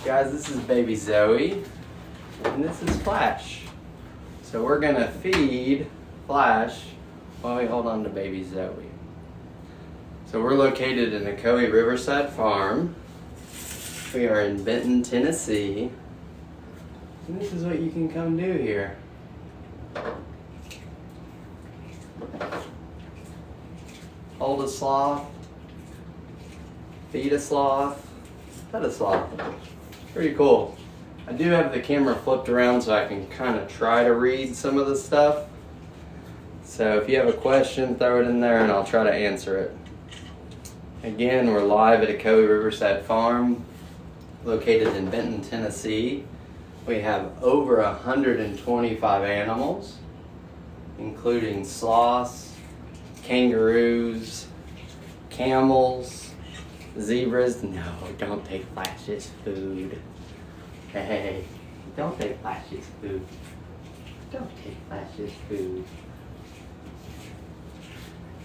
Guys, this is baby Zoe, and this is Flash. So we're gonna feed Flash while we hold on to baby Zoe. So we're located in the Coe Riverside Farm. We are in Benton, Tennessee. And this is what you can come do here. Hold a sloth, feed a sloth, pet a sloth. Pretty cool. I do have the camera flipped around so I can kind of try to read some of the stuff. So if you have a question, throw it in there and I'll try to answer it. Again, we're live at a Coe Riverside Farm located in Benton, Tennessee. We have over 125 animals, including sloths, kangaroos, camels, zebras. No, don't take Flash's food. Hey, don't take Flash's food. Don't take Flash's food.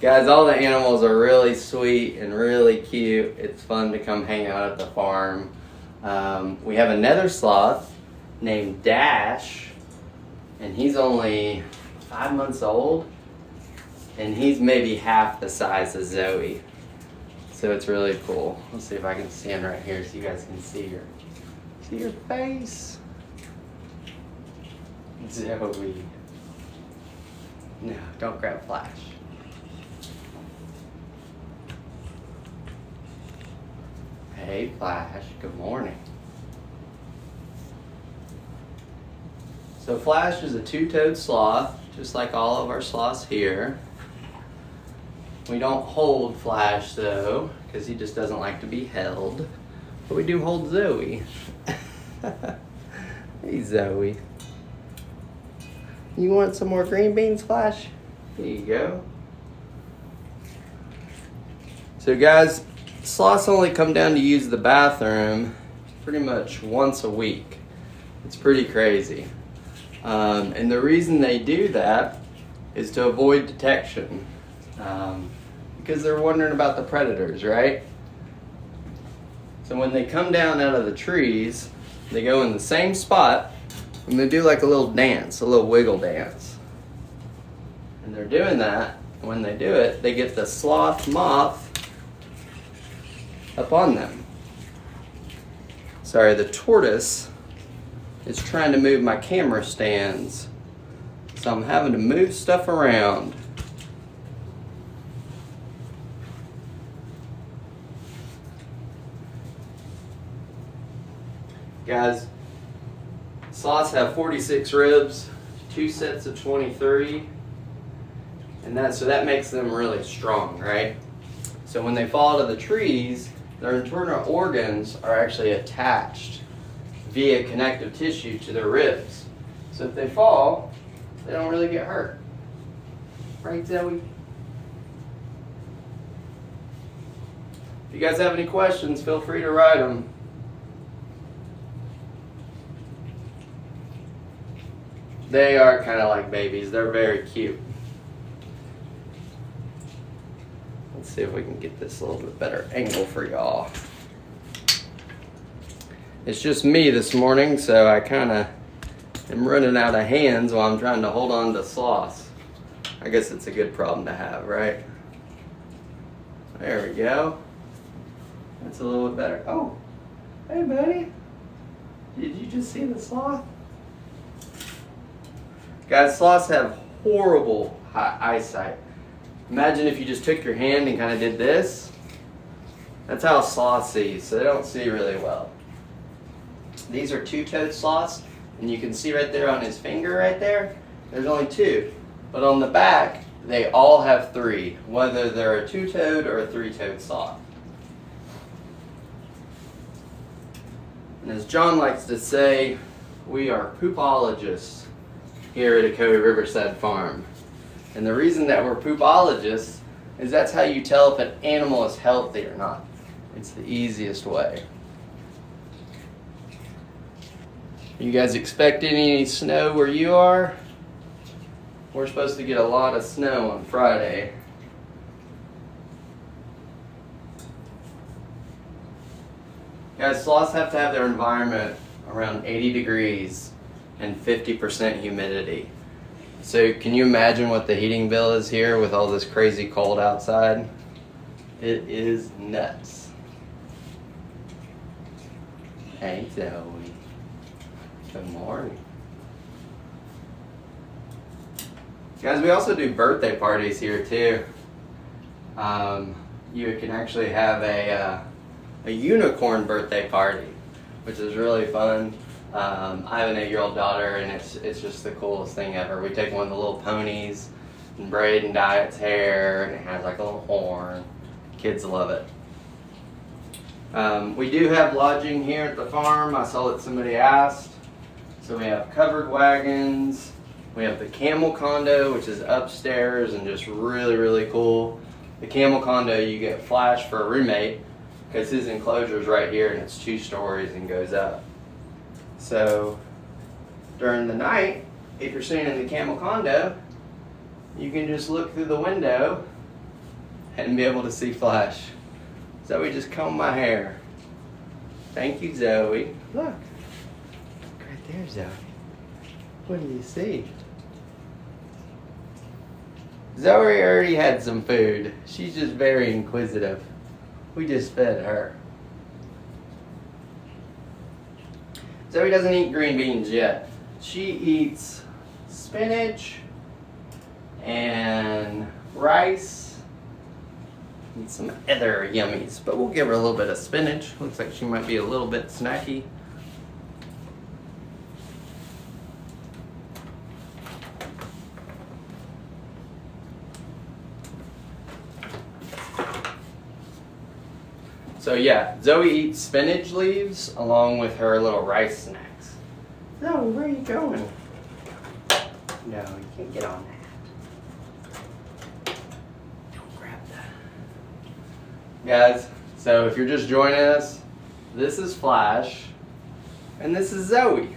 Guys, all the animals are really sweet and really cute. It's fun to come hang out at the farm. We have another sloth named Dash, and he's only 5 months old, and he's maybe half the size of Zoe. So it's really cool. Let's see if I can stand right here so you guys can see your face. Zoe. No, don't grab Flash. Hey Flash, good morning. So Flash is a two-toed sloth, just like all of our sloths here. We don't hold Flash though, because he just doesn't like to be held. But we do hold Zoe. Hey Zoe. You want some more green beans, Flash? Here you go. So guys, sloths only come down to use the bathroom pretty much once a week. It's pretty crazy. And the reason they do that is to avoid detection. Because they're wondering about the predators, right? So when they come down out of the trees, they go in the same spot and they do like a little dance, a little wiggle dance. And they're doing that, and when they do it, they get the sloth moth up on them. Sorry, the tortoise is trying to move my camera stands, so I'm having to move stuff around. Guys, sloths have 46 ribs, 2 sets of 23, and that makes them really strong, right? So when they fall out of the trees, their internal organs are actually attached via connective tissue to their ribs. So if they fall, they don't really get hurt. Right, Zoe? If you guys have any questions, feel free to write them. They are kind of like babies. They're very cute. Let's see if we can get this a little bit better angle for y'all. It's just me this morning, so I kind of am running out of hands while I'm trying to hold on to sloths. I guess it's a good problem to have, right? There we go. That's a little bit better. Oh, hey buddy. Did you just see the sloth? Guys, sloths have horrible eyesight. Imagine if you just took your hand and kind of did this. That's how a sloth sees, so they don't see really well. These are two-toed sloths, and you can see right there on his finger right there, there's only 2. But on the back, they all have 3, whether they're a two-toed or a three-toed sloth. And as John likes to say, we are poopologists here at a Coe Riverside Farm. And the reason that we're poopologists is that's how you tell if an animal is healthy or not. It's the easiest way. You guys expecting any snow where you are? We're supposed to get a lot of snow on Friday. Guys, sloths have to have their environment around 80 degrees and 50% humidity. So can you imagine what the heating bill is here with all this crazy cold outside? It is nuts. Hey Zoe. Good morning. Guys, we also do birthday parties here too. You can actually have a unicorn birthday party, which is really fun. I have an 8-year-old daughter, and it's just the coolest thing ever. We take one of the little ponies and braid and dye its hair, and it has like a little horn. Kids love it. We do have lodging here at the farm. I saw that somebody asked. So we have covered wagons. We have the camel condo, which is upstairs and just really, really cool. The camel condo, you get Flash for a roommate because his enclosure is right here and it's 2 stories and goes up. So during the night, if you're staying in the camel condo, you can just look through the window and be able to see Flash. Zoe just combed my hair. Thank you, Zoe. Look. Look right there, Zoe. What do you see? Zoe already had some food. She's just very inquisitive. We just fed her. Zoe doesn't eat green beans yet. She eats spinach and rice and some other yummies. But we'll give her a little bit of spinach. Looks like she might be a little bit snacky. So yeah, Zoe eats spinach leaves along with her little rice snacks. Zoe, where are you going? No, you can't get on that. Don't grab that. Guys, so if you're just joining us, this is Flash and this is Zoe.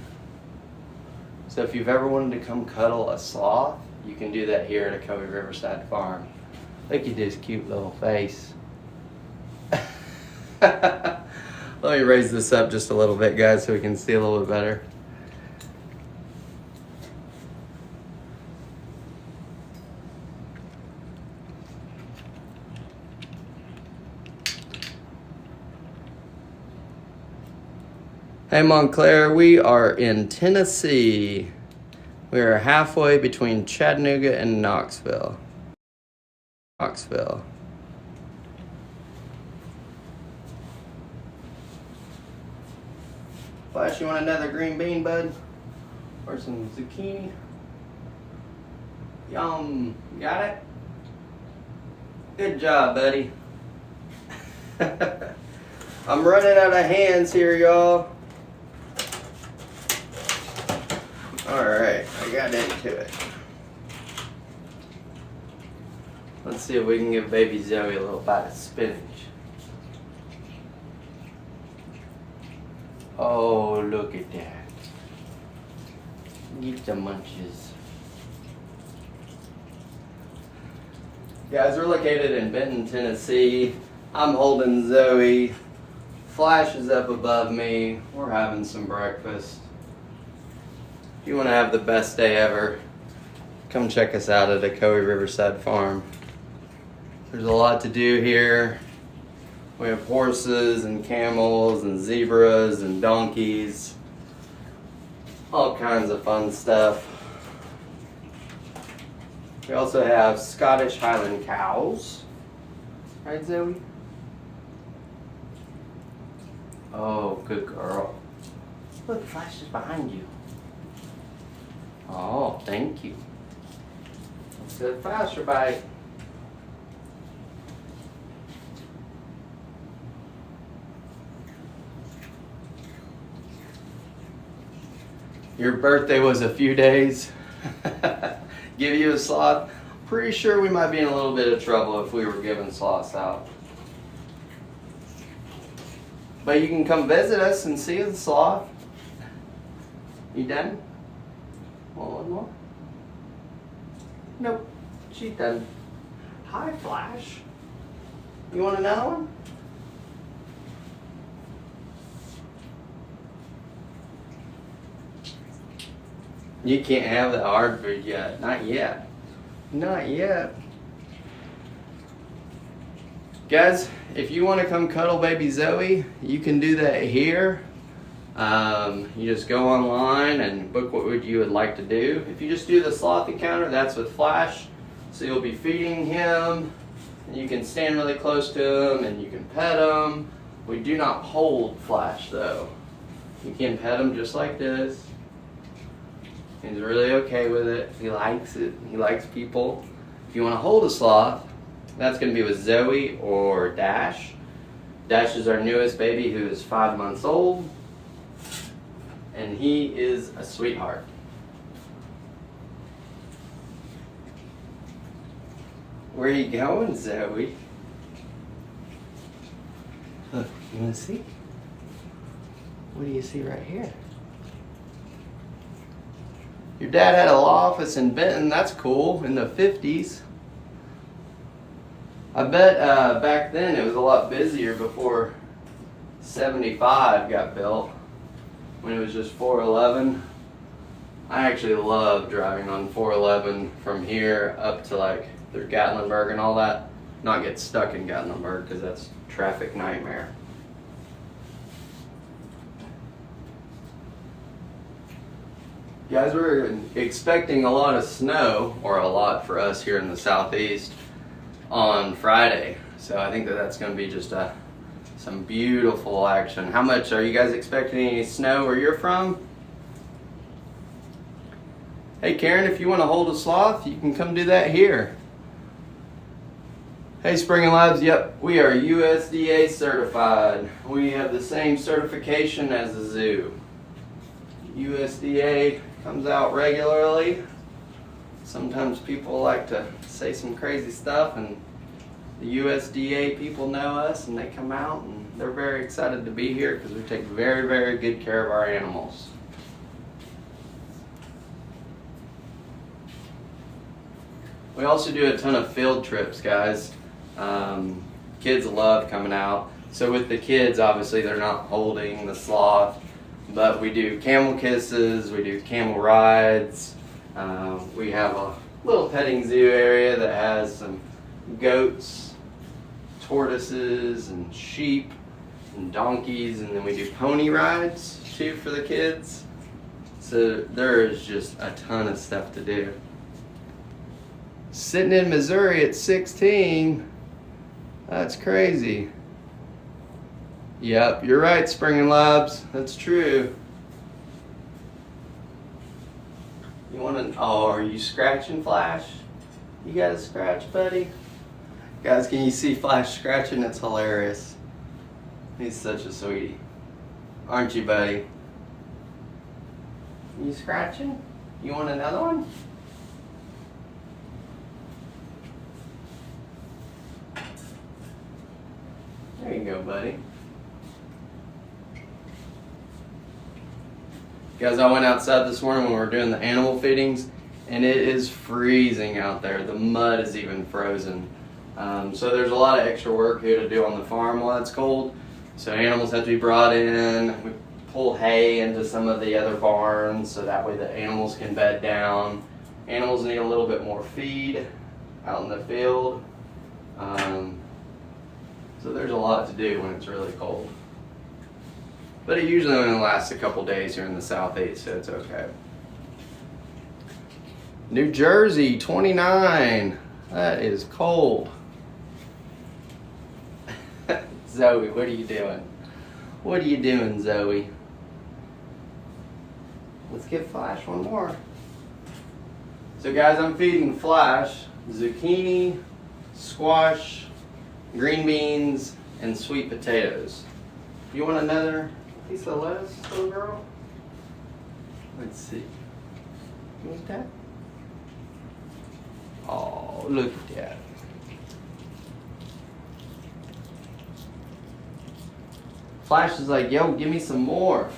So if you've ever wanted to come cuddle a sloth, you can do that here at Ocoee Riverside Farm. Look at this cute little face. Let me raise this up just a little bit, guys, so we can see a little bit better. Hey Montclair, we are in Tennessee. We are halfway between Chattanooga and Knoxville. Flash, you want another green bean, bud? Or some zucchini? Yum. Got it? Good job, buddy. I'm running out of hands here, y'all. Alright, I got into it. Let's see if we can give baby Zoe a little bite of spinach. Oh, look at that. Get the munches. Guys, we're located in Benton, Tennessee. I'm holding Zoe. Flash is up above me. We're having some breakfast. If you want to have the best day ever, come check us out at Ocoee Riverside Farm. There's a lot to do here. We have horses and camels and zebras and donkeys. All kinds of fun stuff. We also have Scottish Highland cows. Right, Zoe? Oh, good girl. Look, Flash is behind you. Oh, thank you. Let's go faster, bite. Your birthday was a few days. Give you a sloth. Pretty sure we might be in a little bit of trouble if we were giving sloths out. But you can come visit us and see the sloth. You done? Want one more? Nope. She's done. Hi, Flash. You want another one? You can't have the hard food yet. Not yet. Not yet. Guys, if you want to come cuddle baby Zoe, you can do that here. You just go online and book what you would like to do. If you just do the Sloth encounter, that's with Flash. So you'll be feeding him, and you can stand really close to him, and you can pet him. We do not hold Flash though. You can pet him just like this. He's really okay with it. He likes it. He likes people. If you want to hold a sloth, that's going to be with Zoe or Dash. Dash is our newest baby who is 5 months old. And he is a sweetheart. Where are you going, Zoe? Look, you want to see? What do you see right here? Your dad had a law office in Benton. That's cool, in the 50s. I bet back then it was a lot busier before 75 got built, when it was just 411. I actually love driving on 411 from here up to like through Gatlinburg and all that. Not get stuck in Gatlinburg because that's a traffic nightmare. Guys, we're expecting a lot of snow, or a lot for us here in the southeast, on Friday. So I think that's going to be just some beautiful action. How much are you guys expecting any snow where you're from? Hey Karen, if you want to hold a sloth, you can come do that here. Hey Spring Labs, yep, we are USDA certified. We have the same certification as the zoo. USDA comes out regularly. Sometimes people like to say some crazy stuff, and the USDA people know us and they come out and they're very excited to be here because we take very, very good care of our animals. We also do a ton of field trips, guys. Kids love coming out. So with the kids, obviously they're not holding the sloth, but we do camel kisses, we do camel rides. We have a little petting zoo area that has some goats, tortoises, and sheep, and donkeys, and then we do pony rides too for the kids. So there is just a ton of stuff to do. Sitting in Missouri at 16, that's crazy. Yep, you're right, Spring Labs, that's true. You want to, oh, are you scratching Flash? You got a scratch, buddy? Guys, can you see Flash scratching? It's hilarious. He's such a sweetie. Aren't you, buddy? You scratching? You want another one? There you go, buddy. Guys, I went outside this morning when we were doing the animal feedings, and it is freezing out there. The mud is even frozen. So there's a lot of extra work here to do on the farm while it's cold. So animals have to be brought in. We pull hay into some of the other barns so that way the animals can bed down. Animals need a little bit more feed out in the field. So there's a lot to do when it's really cold. But it usually only lasts a couple days here in the southeast, so it's okay. New Jersey, 29. That is cold. Zoe, what are you doing? What are you doing, Zoe? Let's give Flash one more. So guys, I'm feeding Flash zucchini, squash, green beans, and sweet potatoes. You want another piece of lettuce, little girl? Let's see. You want that? Oh, look at that. Flash is like, yo, give me some more.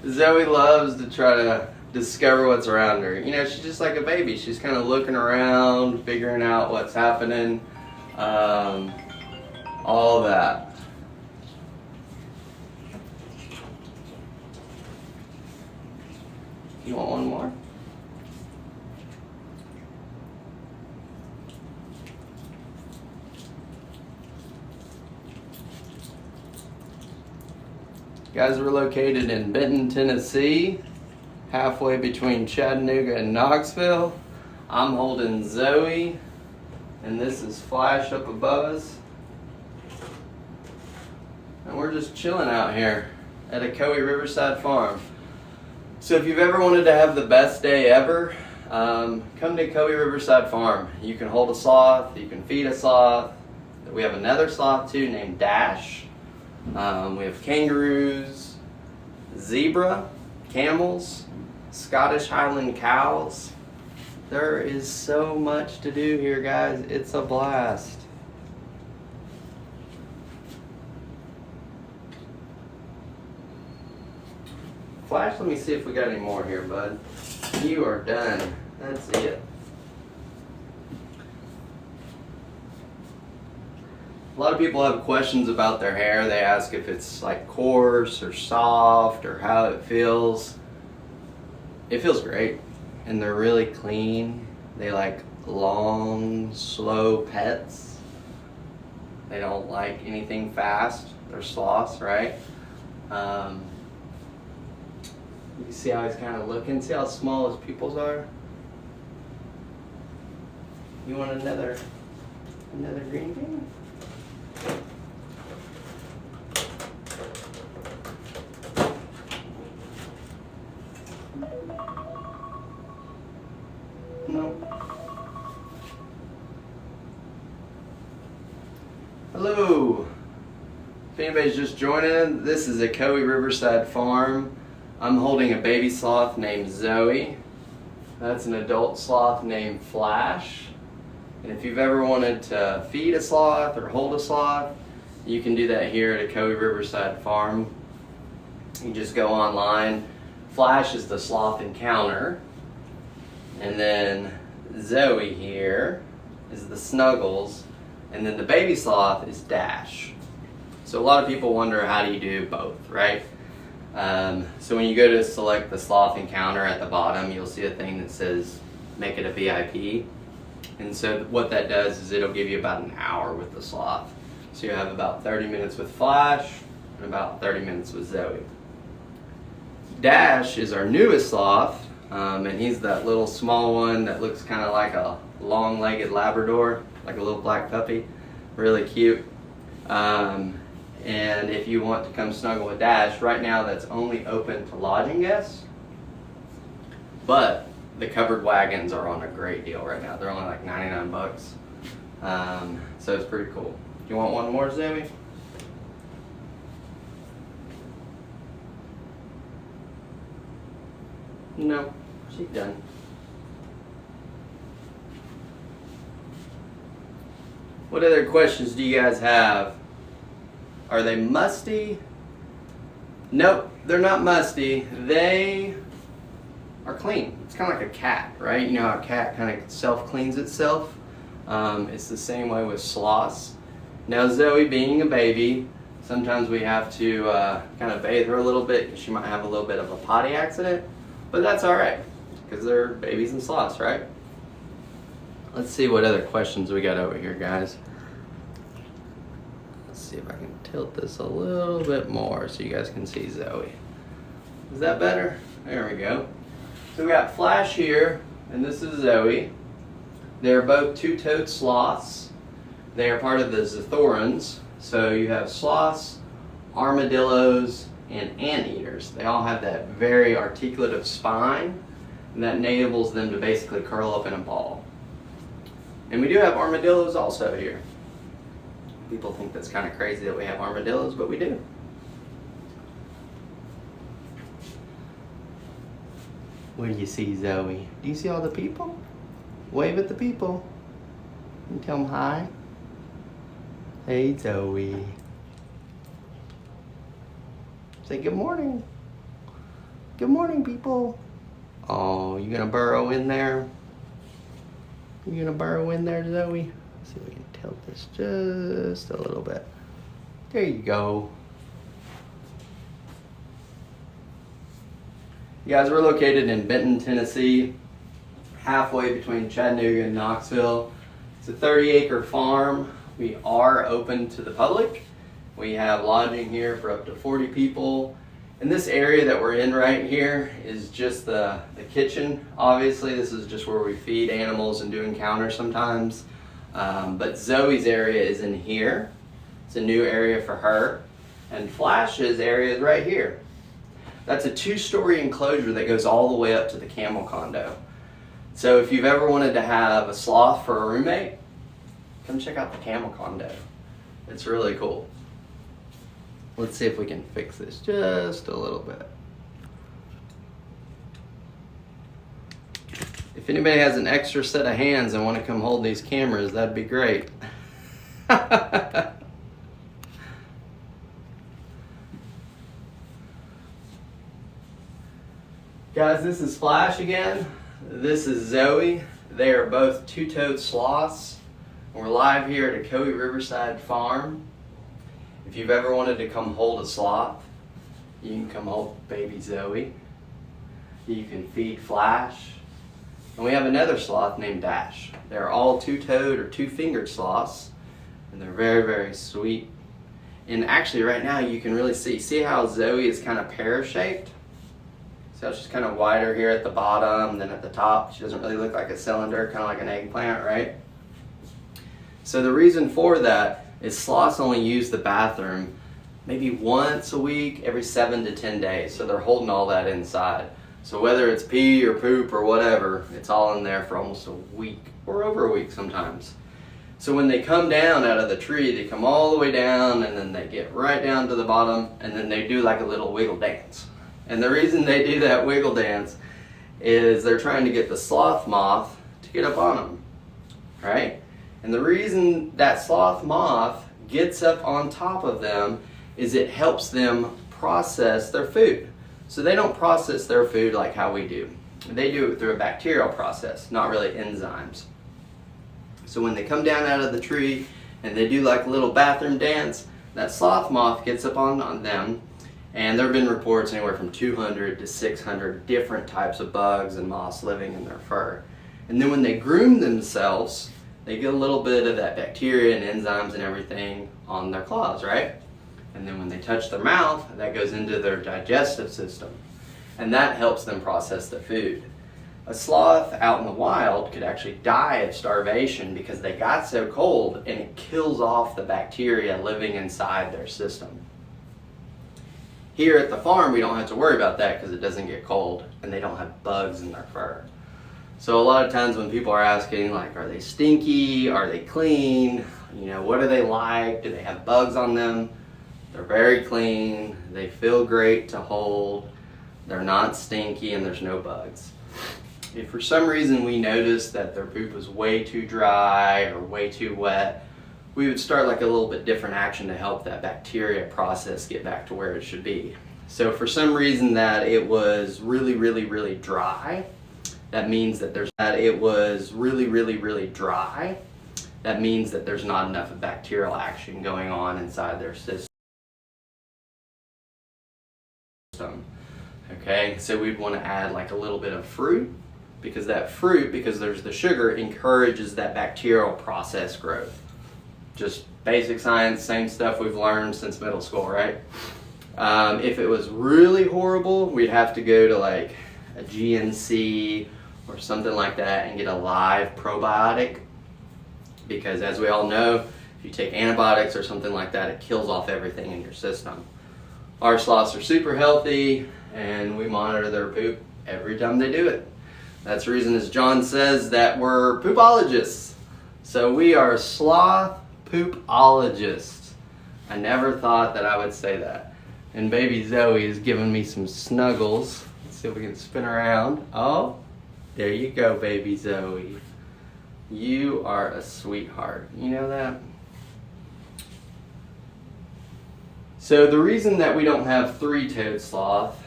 Zoe loves to try to discover what's around her. You know, she's just like a baby. She's kind of looking around, figuring out what's happening, all that. You want one more? Guys, we're located in Benton, Tennessee, halfway between Chattanooga and Knoxville. I'm holding Zoe, and this is Flash up above us. And we're just chilling out here at Ocoee Riverside Farm. So if you've ever wanted to have the best day ever, come to Ocoee Riverside Farm. You can hold a sloth, you can feed a sloth. We have another sloth too named Dash. We have kangaroos, zebra, camels, Scottish Highland cows. There is so much to do here, guys. It's a blast. Flash, let me see if we got any more here, bud. You are done. That's it. A lot of people have questions about their hair. They ask if it's like coarse or soft or how it feels. It feels great, and they're really clean. They like long, slow pets. They don't like anything fast. They're sloths, right? You see how he's kind of looking? See how small his pupils are? You want another green bean? No. Hello. If anybody's just joining, this is Ocoee Riverside Farm. I'm holding a baby sloth named Zoe. That's an adult sloth named Flash. And if you've ever wanted to feed a sloth or hold a sloth, you can do that here at Ocoee Riverside Farm. You just go online. Flash is the sloth encounter. And then Zoe here is the Snuggles. And then the baby sloth is Dash. So a lot of people wonder, how do you do both, right? So when you go to select the sloth encounter at the bottom, you'll see a thing that says make it a VIP. And so what that does is it'll give you about an hour with the sloth. So you have about 30 minutes with Flash and about 30 minutes with Zoe. Dash is our newest sloth, and he's that little small one that looks kind of like a long-legged Labrador, like a little black puppy. Really cute. And if you want to come snuggle with Dash, right now that's only open to lodging guests. But the covered wagons are on a great deal right now. They're only like 99 bucks. So it's pretty cool. You want one more, Zoe? No, she's done. What other questions do you guys have? Are they musty? Nope, they're not musty. They are clean. It's kind of like a cat, right? You know how a cat kind of self-cleans itself? It's the same way with sloths. Now Zoe, being a baby, sometimes we have to kind of bathe her a little bit because she might have a little bit of a potty accident, but that's all right because they're babies and sloths, right? Let's see what other questions we got over here, guys. Let's see if I can tilt this a little bit more so you guys can see Zoe. Is that better? There we go. So we got Flash here, and this is Zoe. They're both two-toed sloths. They are part of the Zethorans. So you have sloths, armadillos, and anteaters. They all have that very articulative spine, and that enables them to basically curl up in a ball. And we do have armadillos also here. People think that's kind of crazy that we have armadillos, but we do. What do you see, Zoe? Do you see all the people? Wave at the people and tell them hi. Hey, Zoe. Say good morning. Good morning, people. Oh, you gonna burrow in there? You gonna burrow in there, Zoe? Let's see if we can tilt this just a little bit. There you go. You guys, we're located in Benton, Tennessee, halfway between Chattanooga and Knoxville. It's a 30-acre farm. We are open to the public. We have lodging here for up to 40 people. And this area that we're in right here is just the kitchen. Obviously, this is just where we feed animals and do encounters sometimes. But Zoe's area is in here. It's a new area for her. And Flash's area is right here. That's a 2-story enclosure that goes all the way up to the camel condo. So if you've ever wanted to have a sloth for a roommate, come check out the camel condo. It's really cool. Let's see if we can fix this just a little bit. If anybody has an extra set of hands and want to come hold these cameras, that'd be great. Guys, this is Flash again. This is Zoe. They are both two-toed sloths. We're live here at Ocoee Riverside Farm. If you've ever wanted to come hold a sloth, you can come hold baby Zoe. You can feed Flash. And we have another sloth named Dash. They're all two-toed or two-fingered sloths, and they're very, very sweet. And actually right now you can really see how Zoe is kind of pear-shaped? So she's kind of wider here at the bottom than at the top. She doesn't really look like a cylinder, kind of like an eggplant, right? So the reason for that is sloths only use the bathroom maybe once a week, every 7 to 10 days. So they're holding all that inside. So whether it's pee or poop or whatever, it's all in there for almost a week or over a week sometimes. So when they come down out of the tree, they come all the way down and then they get right down to the bottom and then they do like a little wiggle dance. And the reason they do that wiggle dance is they're trying to get the sloth moth to get up on them, right? And the reason that sloth moth gets up on top of them is it helps them process their food. So they don't process their food like how we do. They do it through a bacterial process, not really enzymes. So when they come down out of the tree and they do like a little bathroom dance, that sloth moth gets up on them. And there have been reports anywhere from 200 to 600 different types of bugs and moths living in their fur. And then when they groom themselves, they get a little bit of that bacteria and enzymes and everything on their claws, right? And then when they touch their mouth, that goes into their digestive system. And that helps them process the food. A sloth out in the wild could actually die of starvation because they got so cold and it kills off the bacteria living inside their system. Here at the farm, we don't have to worry about that because it doesn't get cold and they don't have bugs in their fur. So a lot of times when people are asking, like, are they stinky? Are they clean? You know, what are they like? Do they have bugs on them? They're very clean. They feel great to hold. They're not stinky and there's no bugs. If for some reason we notice that their poop is way too dry or way too wet, we would start like a little bit different action to help that bacteria process get back to where it should be. So for some reason that it was really, really, really dry, that means that there's not enough bacterial action going on inside their system. Okay, so we'd want to add like a little bit of fruit because there's the sugar, encourages that bacterial process growth. Just basic science, same stuff we've learned since middle school, right? If it was really horrible, we'd have to go to like a GNC or something like that and get a live probiotic, because as we all know, if you take antibiotics or something like that, it kills off everything in your system. Our sloths are super healthy and we monitor their poop every time they do it. That's the reason, as John says, that we're poopologists. So we are sloth poopologists. I never thought that I would say that. And baby Zoe is giving me some snuggles. Let's see if we can spin around. Oh, there you go, baby Zoe. You are a sweetheart. You know that? So the reason that we don't have three-toed sloth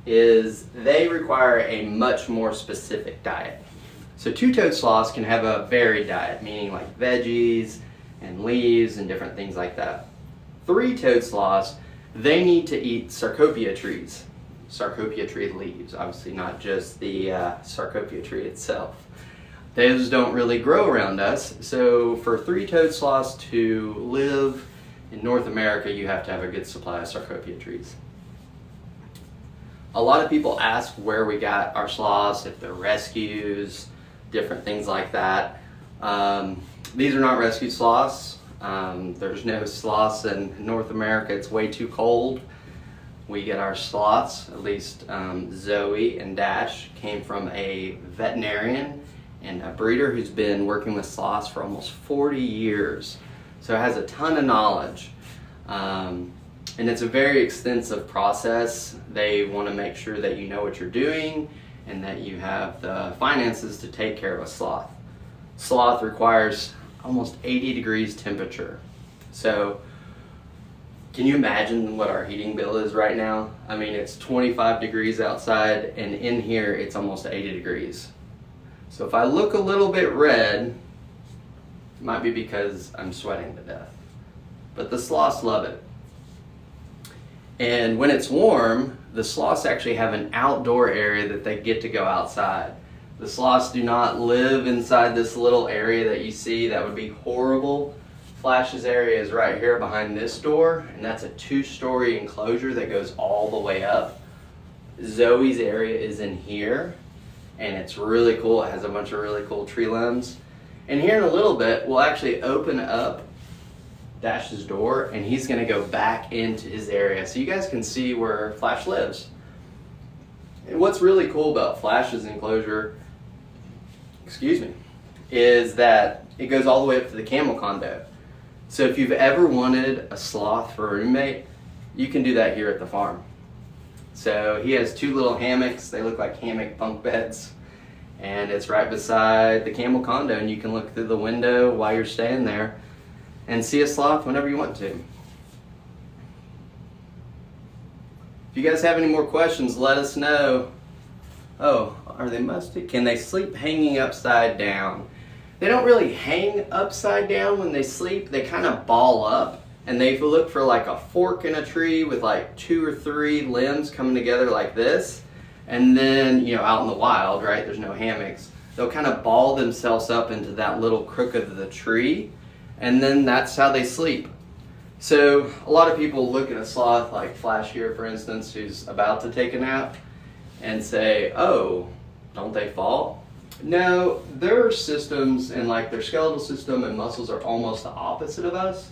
is they require a much more specific diet. So two-toed sloths can have a varied diet, meaning like veggies and leaves and different things like that. Three-toed sloths, they need to eat sarcopia trees. Sarcopia tree leaves, obviously not just the sarcopia tree itself. Those don't really grow around us, so for three-toed sloths to live in North America, you have to have a good supply of sarcopia trees. A lot of people ask where we got our sloths, if they're rescues, different things like that. These are not rescue sloths. There's no sloths in North America. It's way too cold. We get our sloths, at least Zoe and Dash, came from a veterinarian and a breeder who's been working with sloths for almost 40 years. So has a ton of knowledge. And it's a very extensive process. They want to make sure that you know what you're doing and that you have the finances to take care of a sloth. Sloth requires almost 80 degrees temperature. So can you imagine what our heating bill is right now? I mean, it's 25 degrees outside and in here it's almost 80 degrees. So if I look a little bit red, it might be because I'm sweating to death. But the sloths love it. And when it's warm, the sloths actually have an outdoor area that they get to go outside. The sloths do not live inside this little area that you see. That would be horrible. Flash's area is right here behind this door, and that's a 2-story enclosure that goes all the way up. Zoe's area is in here, and it's really cool. It has a bunch of really cool tree limbs. And here in a little bit, we'll actually open up Dash's door, and he's gonna go back into his area so you guys can see where Flash lives. And what's really cool about Flash's enclosure, is that it goes all the way up to the camel condo. So if you've ever wanted a sloth for a roommate, you can do that here at the farm. So he has 2 little hammocks. They look like hammock bunk beds. And it's right beside the camel condo, and you can look through the window while you're staying there and see a sloth whenever you want to. If you guys have any more questions, let us know. Oh, are they musty? Can they sleep hanging upside down? They don't really hang upside down when they sleep. They kind of ball up, and they look for like a fork in a tree with like 2 or 3 limbs coming together like this. And then, you know, out in the wild, right, there's no hammocks, they'll kind of ball themselves up into that little crook of the tree, and then that's how they sleep. So a lot of people look at a sloth like Flash here, for instance, who's about to take a nap, and say, oh, don't they fall? No, their systems and like their skeletal system and muscles are almost the opposite of us.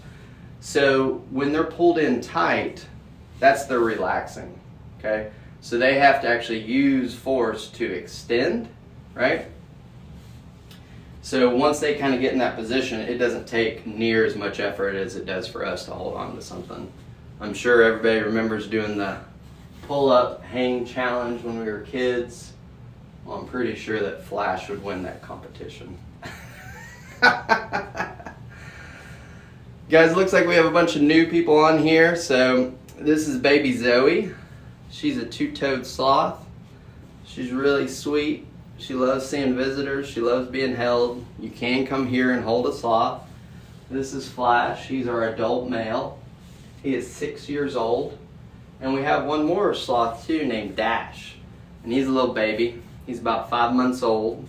So when they're pulled in tight, that's their relaxing, okay? So they have to actually use force to extend, right? So once they kind of get in that position, it doesn't take near as much effort as it does for us to hold on to something. I'm sure everybody remembers doing the pull-up hang challenge when we were kids. Well, I'm pretty sure that Flash would win that competition. Guys, looks like we have a bunch of new people on here. So this is baby Zoe. She's a 2-toed sloth. She's really sweet. She loves seeing visitors. She loves being held. You can come here and hold a sloth. This is Flash. He's our adult male. He is 6 years old. And we have one more sloth too named Dash. And he's a little baby. He's about 5 months old.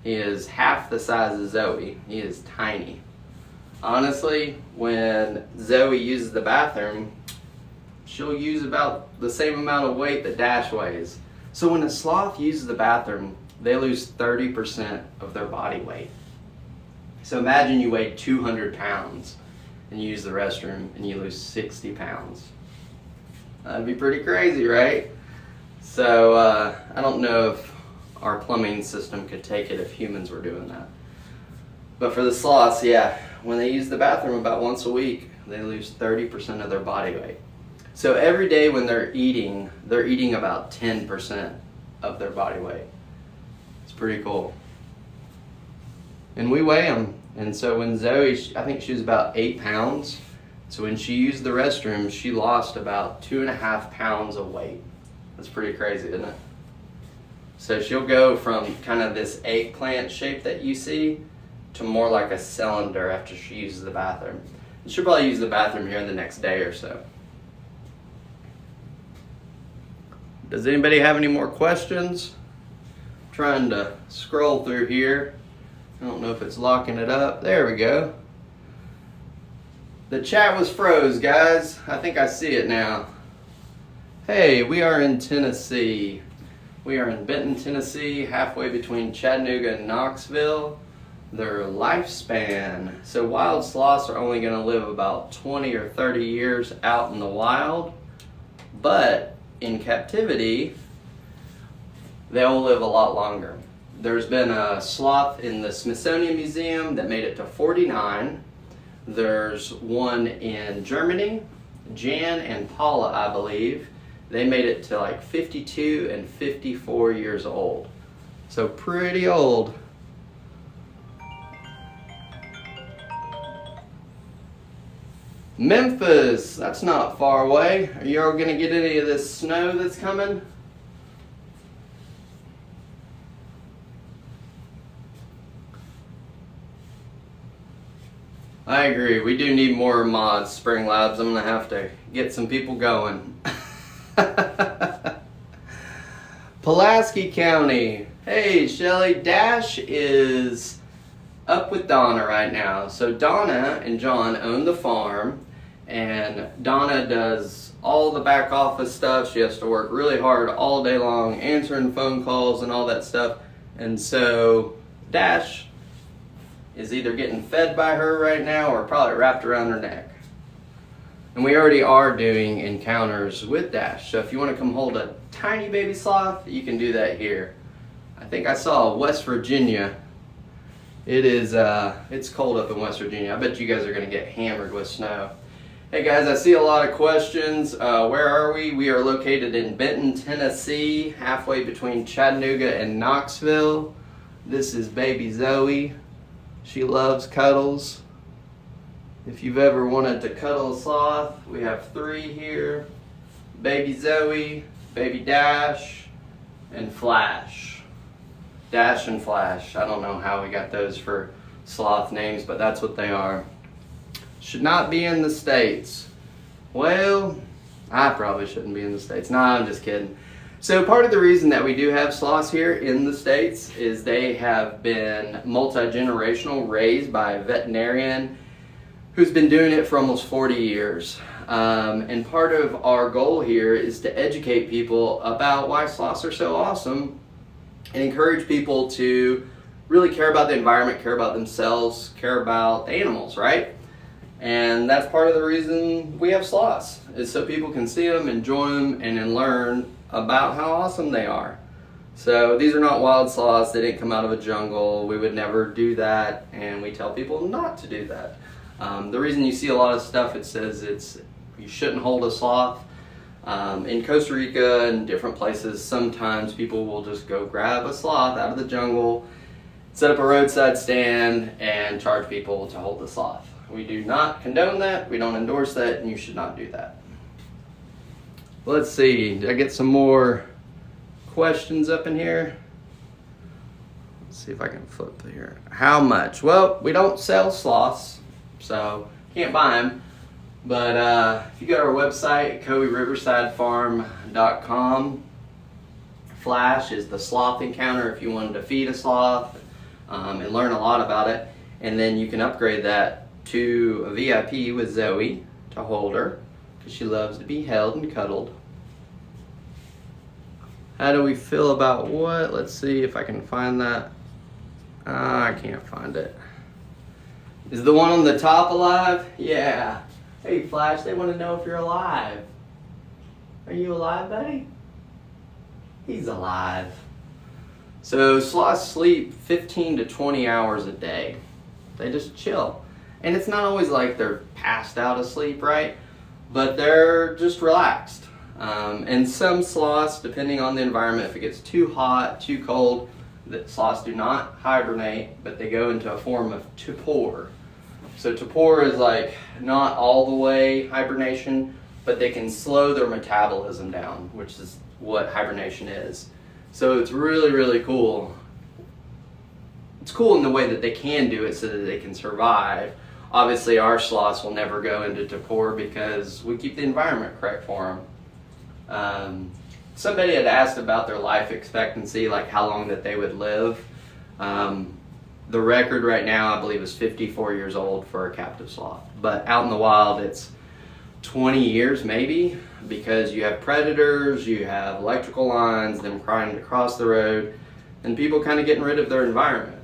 He is half the size of Zoe. He is tiny. Honestly, when Zoe uses the bathroom, she'll use about the same amount of weight that Dash weighs. So when a sloth uses the bathroom, they lose 30% of their body weight. So imagine you weigh 200 pounds and you use the restroom and you lose 60 pounds. That'd be pretty crazy, right? So I don't know if our plumbing system could take it if humans were doing that. But for the sloths, yeah, when they use the bathroom about once a week, they lose 30% of their body weight. So every day when they're eating about 10% of their body weight. It's pretty cool. And we weigh them. And so when Zoe, I think she was about 8 pounds. So when she used the restroom, she lost about 2.5 pounds of weight. That's pretty crazy, isn't it? So she'll go from kind of this eggplant shape that you see to more like a cylinder after she uses the bathroom. And she'll probably use the bathroom here in the next day or so. Does anybody have any more questions? I'm trying to scroll through here. I don't know if it's locking it up. There we go. The chat was froze, guys. I think I see it now. Hey, we are in Tennessee. We are in Benton, Tennessee, halfway between Chattanooga and Knoxville. Their lifespan. So wild sloths are only going to live about 20 or 30 years out in the wild, but in captivity, they'll live a lot longer. There's been a sloth in the Smithsonian Museum that made it to 49. There's one in Germany, Jan and Paula, I believe. They made it to like 52 and 54 years old. So pretty old. Memphis, that's not far away. Are you all gonna get any of this snow that's coming? I agree, we do need more mods, Spring Labs. I'm gonna have to get some people going. Pulaski County. Hey, Shelly, Dash is up with Donna right now. So Donna and John own the farm, and Donna does all the back office stuff. She has to work really hard all day long, answering phone calls and all that stuff. And so Dash is either getting fed by her right now or probably wrapped around her neck. And we already are doing encounters with Dash. So if you want to come hold a tiny baby sloth, you can do that here. I think I saw West Virginia. It is, it's cold up in West Virginia. I bet you guys are going to get hammered with snow. Hey guys, I see a lot of questions. Where are we? We are located in Benton, Tennessee, halfway between Chattanooga and Knoxville. This is baby Zoe. She loves cuddles. If you've ever wanted to cuddle a sloth, we have 3 here. Baby Zoe, baby Dash, and Flash. Dash and Flash. I don't know how we got those for sloth names, but that's what they are. Should not be in the States. Well, I probably shouldn't be in the States. Nah, I'm just kidding. So part of the reason that we do have sloths here in the States is they have been multi-generational, raised by a veterinarian who's been doing it for almost 40 years. And part of our goal here is to educate people about why sloths are so awesome and encourage people to really care about the environment, care about themselves, care about the animals, right? And that's part of the reason we have sloths, is so people can see them, enjoy them, and then learn about how awesome they are. So these are not wild sloths. They didn't come out of a jungle. We would never do that, and we tell people not to do that. The reason you see a lot of stuff, it says you shouldn't hold a sloth. In Costa Rica and different places, sometimes people will just go grab a sloth out of the jungle, set up a roadside stand, and charge people to hold the sloth. We do not condone that, we don't endorse that, and you should not do that. Let's see, did I get some more questions up in here? Let's see if I can flip through here. How much? Well, we don't sell sloths, so can't buy them. But if you go to our website, CoeRiversideFarm.com, Flash is the sloth encounter if you wanted to feed a sloth and learn a lot about it. And then you can upgrade that to a VIP with Zoe to hold her, because she loves to be held and cuddled. How do we feel about what? Let's see if I can find that. I can't find it. Is the one on the top alive? Yeah. Hey Flash, they want to know if you're alive. Are you alive, buddy? He's alive. So sloths sleep 15 to 20 hours a day. They just chill. And it's not always like they're passed out asleep, right? But they're just relaxed. And some sloths, depending on the environment, if it gets too hot, too cold, the sloths do not hibernate, but they go into a form of torpor. So torpor is like not all the way hibernation, but they can slow their metabolism down, which is what hibernation is. So it's really, really cool. It's cool in the way that they can do it so that they can survive. Obviously, our sloths will never go into torpor because we keep the environment correct for them. Somebody had asked about their life expectancy, like how long that they would live. The record right now, I believe, is 54 years old for a captive sloth. But out in the wild, it's 20 years maybe, because you have predators, you have electrical lines, them trying to cross the road, and people kind of getting rid of their environment.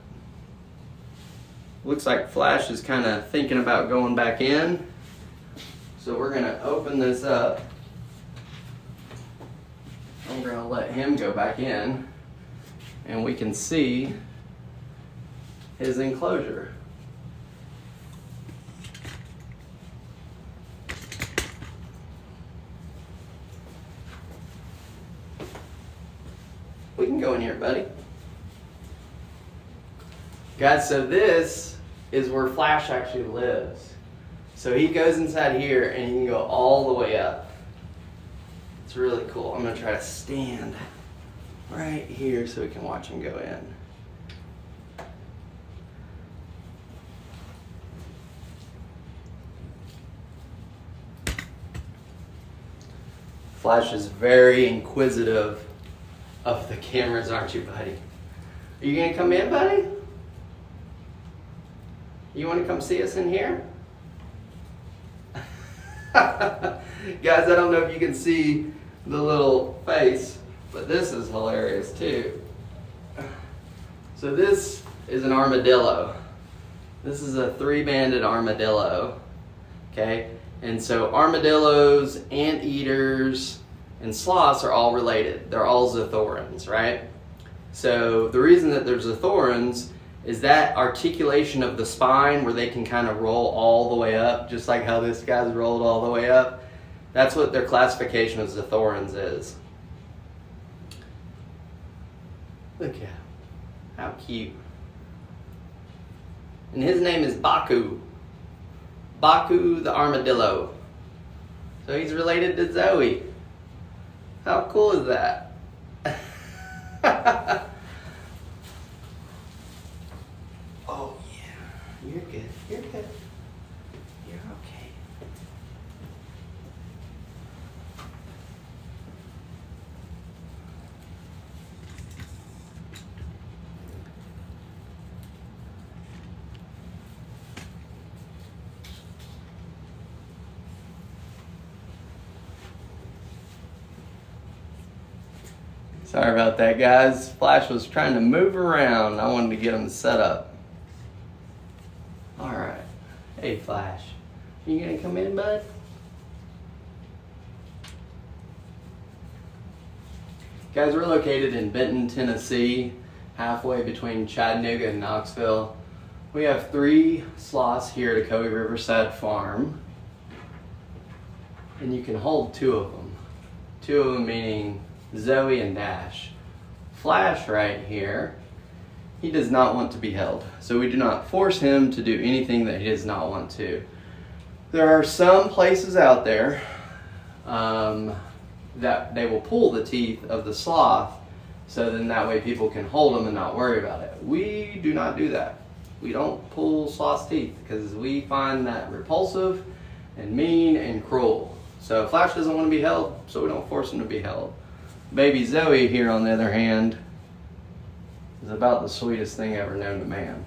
Looks like Flash is kind of thinking about going back in. So we're going to open this up. I'm going to let him go back in, and we can see his enclosure. We can go in here, buddy. Guys, so this is where Flash actually lives. So he goes inside here and he can go all the way up. It's really cool. I'm gonna try to stand right here so we can watch him go in. Flash is very inquisitive of the cameras, aren't you, buddy? Are you gonna come in, buddy? You wanna come see us in here? Guys, I don't know if you can see the little face, but this is hilarious too. So this is an armadillo. This is a three-banded armadillo, okay? And so armadillos, anteaters, and sloths are all related. They're all Zathorans, right? So the reason that they're Zathorans is that articulation of the spine where they can kind of roll all the way up, just like how this guy's rolled all the way up. That's what their classification of Zathorans is. Look at him. How cute. And his name is Baku. Baku the armadillo. So he's related to Zoe. How cool is that? Oh yeah, you're good, you're good. You're okay. Sorry about that, guys. Flash was trying to move around. I wanted to get him set up. All right. Hey, Flash. You gonna come in, bud? Guys, we're located in Benton, Tennessee, halfway between Chattanooga and Knoxville. We have 3 sloths here at Ocoee Riverside Farm. And you can hold 2 of them. 2 of them meaning Zoe and Dash. Flash right here, he does not want to be held. So we do not force him to do anything that he does not want to. There are some places out there that they will pull the teeth of the sloth, so then that way people can hold them and not worry about it. We do not do that. We don't pull sloth's teeth because we find that repulsive and mean and cruel. So Flash doesn't want to be held, so we don't force him to be held. Baby Zoe here, on the other hand, is about the sweetest thing ever known to man.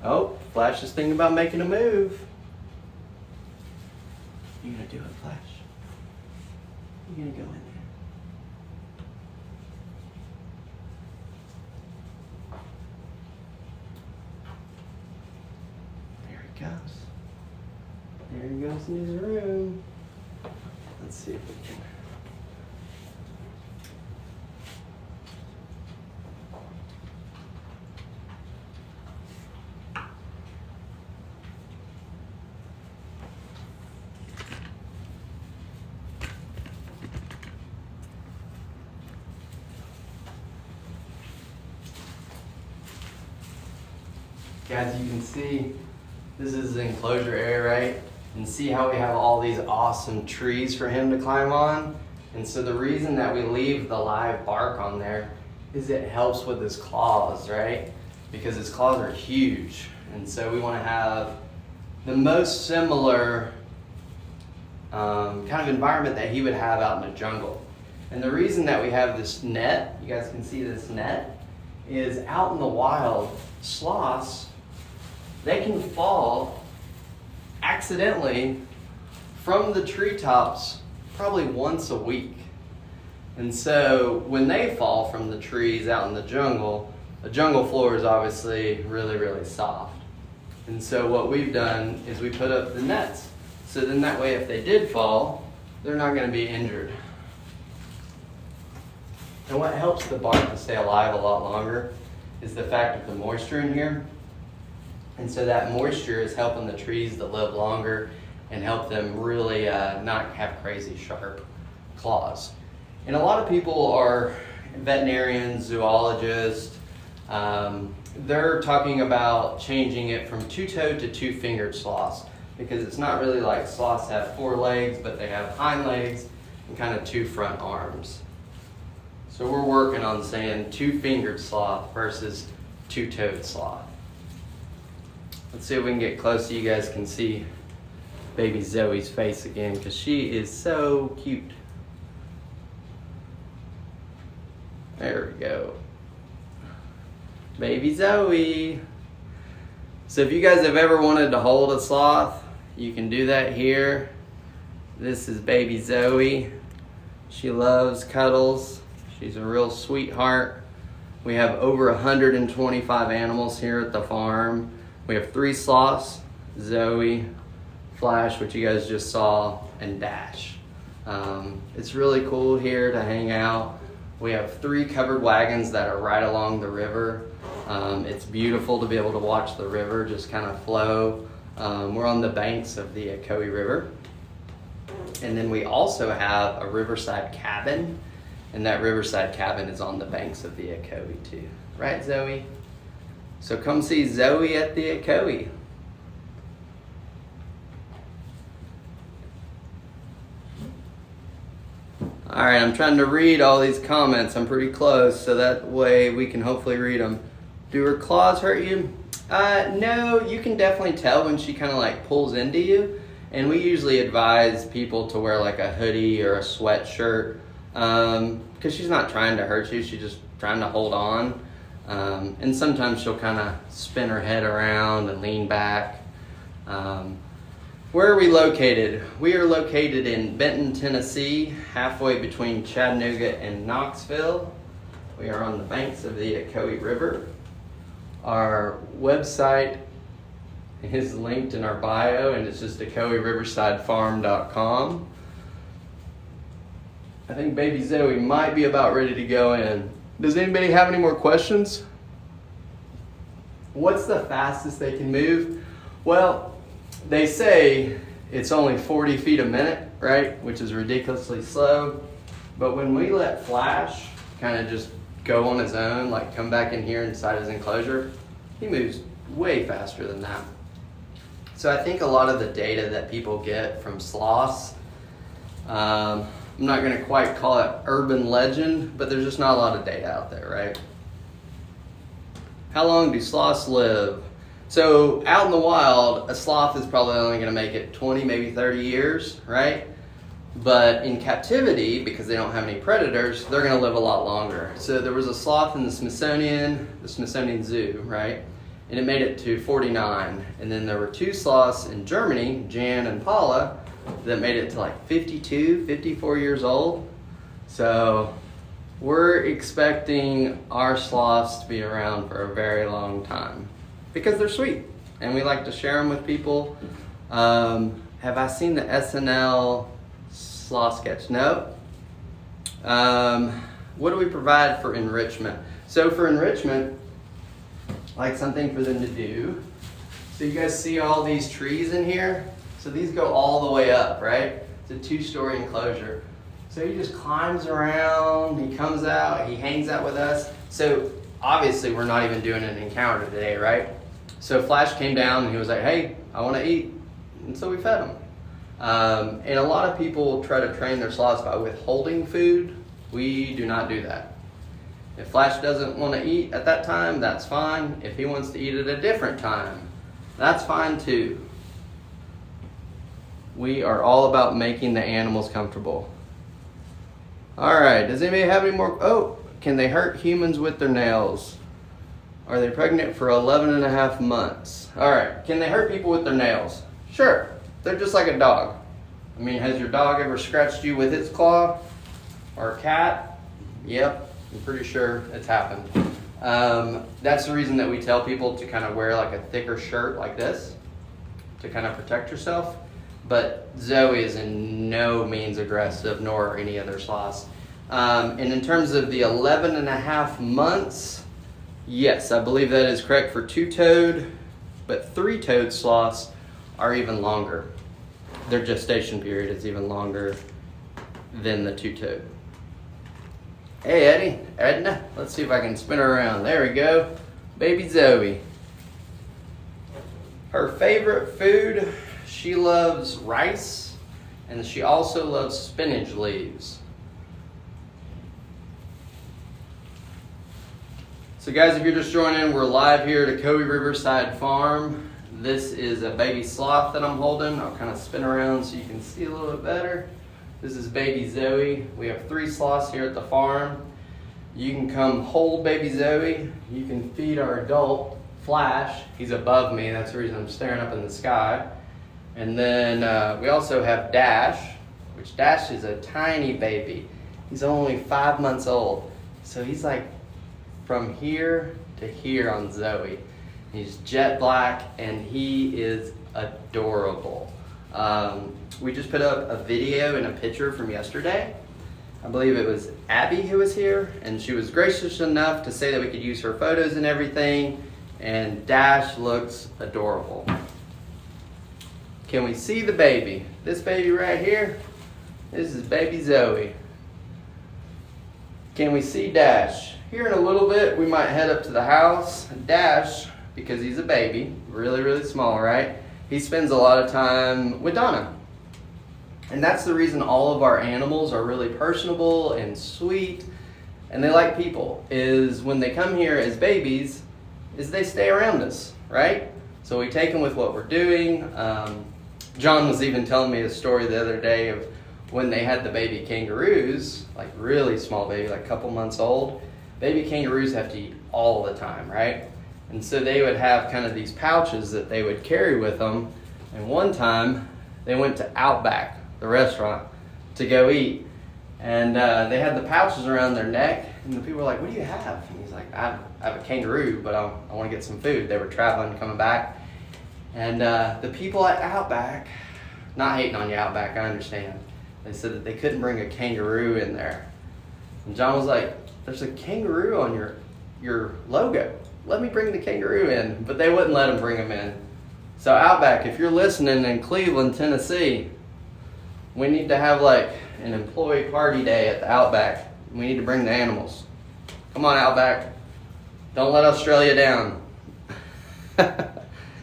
Oh, Flash is thinking about making a move. You gonna do it, Flash? You gonna go in there? There he goes. There he goes in his room. Let's see if we can. Guys, you can see this is the enclosure area, right? And see how we have all these awesome trees for him to climb on? And so the reason that we leave the live bark on there is it helps with his claws, right? Because his claws are huge. And so we want to have the most similar kind of environment that he would have out in the jungle. And the reason that we have this net, you guys can see this net, is out in the wild, sloths, they can fall accidentally from the treetops probably once a week. And so when they fall from the trees out in the jungle floor is obviously really, really soft. And so what we've done is we put up the nets. So then that way if they did fall, they're not going to be injured. And what helps the bark to stay alive a lot longer is the fact of the moisture in here. And so that moisture is helping the trees to live longer and help them really not have crazy sharp claws. And a lot of people are veterinarians, zoologists. They're talking about changing it from two-toed to two-fingered sloths, because it's not really like sloths have 4 legs, but they have hind legs and kind of 2 front arms. So we're working on saying two-fingered sloth versus two-toed sloth. Let's see if we can get close so you guys can see baby Zoe's face again, because she is so cute. There we go. Baby Zoe. So if you guys have ever wanted to hold a sloth, you can do that here. This is baby Zoe. She loves cuddles. She's a real sweetheart. We have over 125 animals here at the farm. We have 3 sloths, Zoe, Flash, which you guys just saw, and Dash. It's really cool here to hang out. We have 3 covered wagons that are right along the river. It's beautiful to be able to watch the river just kind of flow. We're on the banks of the Ocoee River. And then we also have a riverside cabin, and that riverside cabin is on the banks of the Ocoee too. Right, Zoe? So come see Zoe at the Ocoee. All right, I'm trying to read all these comments. I'm pretty close, so that way we can hopefully read them. Do her claws hurt you? No, you can definitely tell when she kind of like pulls into you. And we usually advise people to wear like a hoodie or a sweatshirt, because she's not trying to hurt you, she's just trying to hold on. And sometimes she'll kind of spin her head around and lean back. Where are we located? We are located in Benton, Tennessee, halfway between Chattanooga and Knoxville. We are on the banks of the Ocoee River. Our website is linked in our bio, and it's just OcoeeRiversideFarm.com. I think baby Zoe might be about ready to go in. Does anybody have any more questions? What's the fastest they can move? Well, they say it's only 40 feet a minute, right? Which is ridiculously slow. But when we let Flash kind of just go on his own, like come back in here inside his enclosure, he moves way faster than that. So I think a lot of the data that people get from sloths, I'm not going to quite call it urban legend, but there's just not a lot of data out there, right? How long do sloths live? So out in the wild, a sloth is probably only going to make it 20, maybe 30 years, right? But in captivity, because they don't have any predators, they're going to live a lot longer. So there was a sloth in the Smithsonian Zoo, right? And it made it to 49. And then there were 2 sloths in Germany, Jan and Paula, that made it to like 52, 54 years old. So we're expecting our sloths to be around for a very long time because they're sweet and we like to share them with people. Have I seen the SNL sloth sketch? No. What do we provide for enrichment? So for enrichment, like something for them to do. So you guys see all these trees in here? So these go all the way up, right? It's a 2-story enclosure. So he just climbs around, he comes out, he hangs out with us. So obviously we're not even doing an encounter today, right? So Flash came down and he was like, hey, I want to eat. And so we fed him. And a lot of people try to train their sloths by withholding food. We do not do that. If Flash doesn't want to eat at that time, that's fine. If he wants to eat at a different time, that's fine too. We are all about making the animals comfortable. All right, does anybody have any more? Oh, can they hurt humans with their nails? Are they pregnant for 11 and a half months? All right, can they hurt people with their nails? Sure, they're just like a dog. I mean, has your dog ever scratched you with its claw? Or a cat? Yep, I'm pretty sure it's happened. That's the reason that we tell people to kind of wear like a thicker shirt like this to kind of protect yourself. But Zoe is in no means aggressive, nor are any other sloths. And in terms of the 11 and a half months, yes, I believe that is correct for two-toed, but three-toed sloths are even longer. Their gestation period is even longer than the two-toed. Hey, Edna, let's see if I can spin her around. There we go. Baby Zoe. Her favorite food, she loves rice, and she also loves spinach leaves. So guys, if you're just joining, we're live here at Ocoee Riverside Farm. This is a baby sloth that I'm holding. I'll kind of spin around so you can see a little bit better. This is baby Zoe. We have 3 sloths here at the farm. You can come hold baby Zoe. You can feed our adult Flash. He's above me, that's the reason I'm staring up in the sky. And then we also have Dash, which Dash is a tiny baby. He's only 5 months old. So he's like from here to here on Zoe. He's jet black and he is adorable. We just put up a video and a picture from yesterday. I believe it was Abby who was here, and she was gracious enough to say that we could use her photos and everything, and Dash looks adorable. Can we see the baby? This baby right here, this is baby Zoe. Can we see Dash? Here in a little bit, we might head up to the house. Dash, because he's a baby, really, really small, right? He spends a lot of time with Donna. And that's the reason all of our animals are really personable and sweet, and they like people, is when they come here as babies, is they stay around us, right? So we take them with what we're doing. John was even telling me a story the other day of when they had the baby kangaroos, like really small baby, like a couple months old. Baby kangaroos have to eat all the time, right? And so they would have kind of these pouches that they would carry with them. And one time they went to Outback, the restaurant, to go eat. And they had the pouches around their neck. And the people were like, what do you have? And he's like, I have a kangaroo, but I want to get some food. They were traveling, coming back. And the people at Outback, not hating on you Outback, I understand. They said that they couldn't bring a kangaroo in there. And John was like, there's a kangaroo on your logo. Let me bring the kangaroo in. But they wouldn't let him bring him in. So Outback, if you're listening in Cleveland, Tennessee, we need to have like an employee party day at the Outback. We need to bring the animals. Come on, Outback. Don't let Australia down.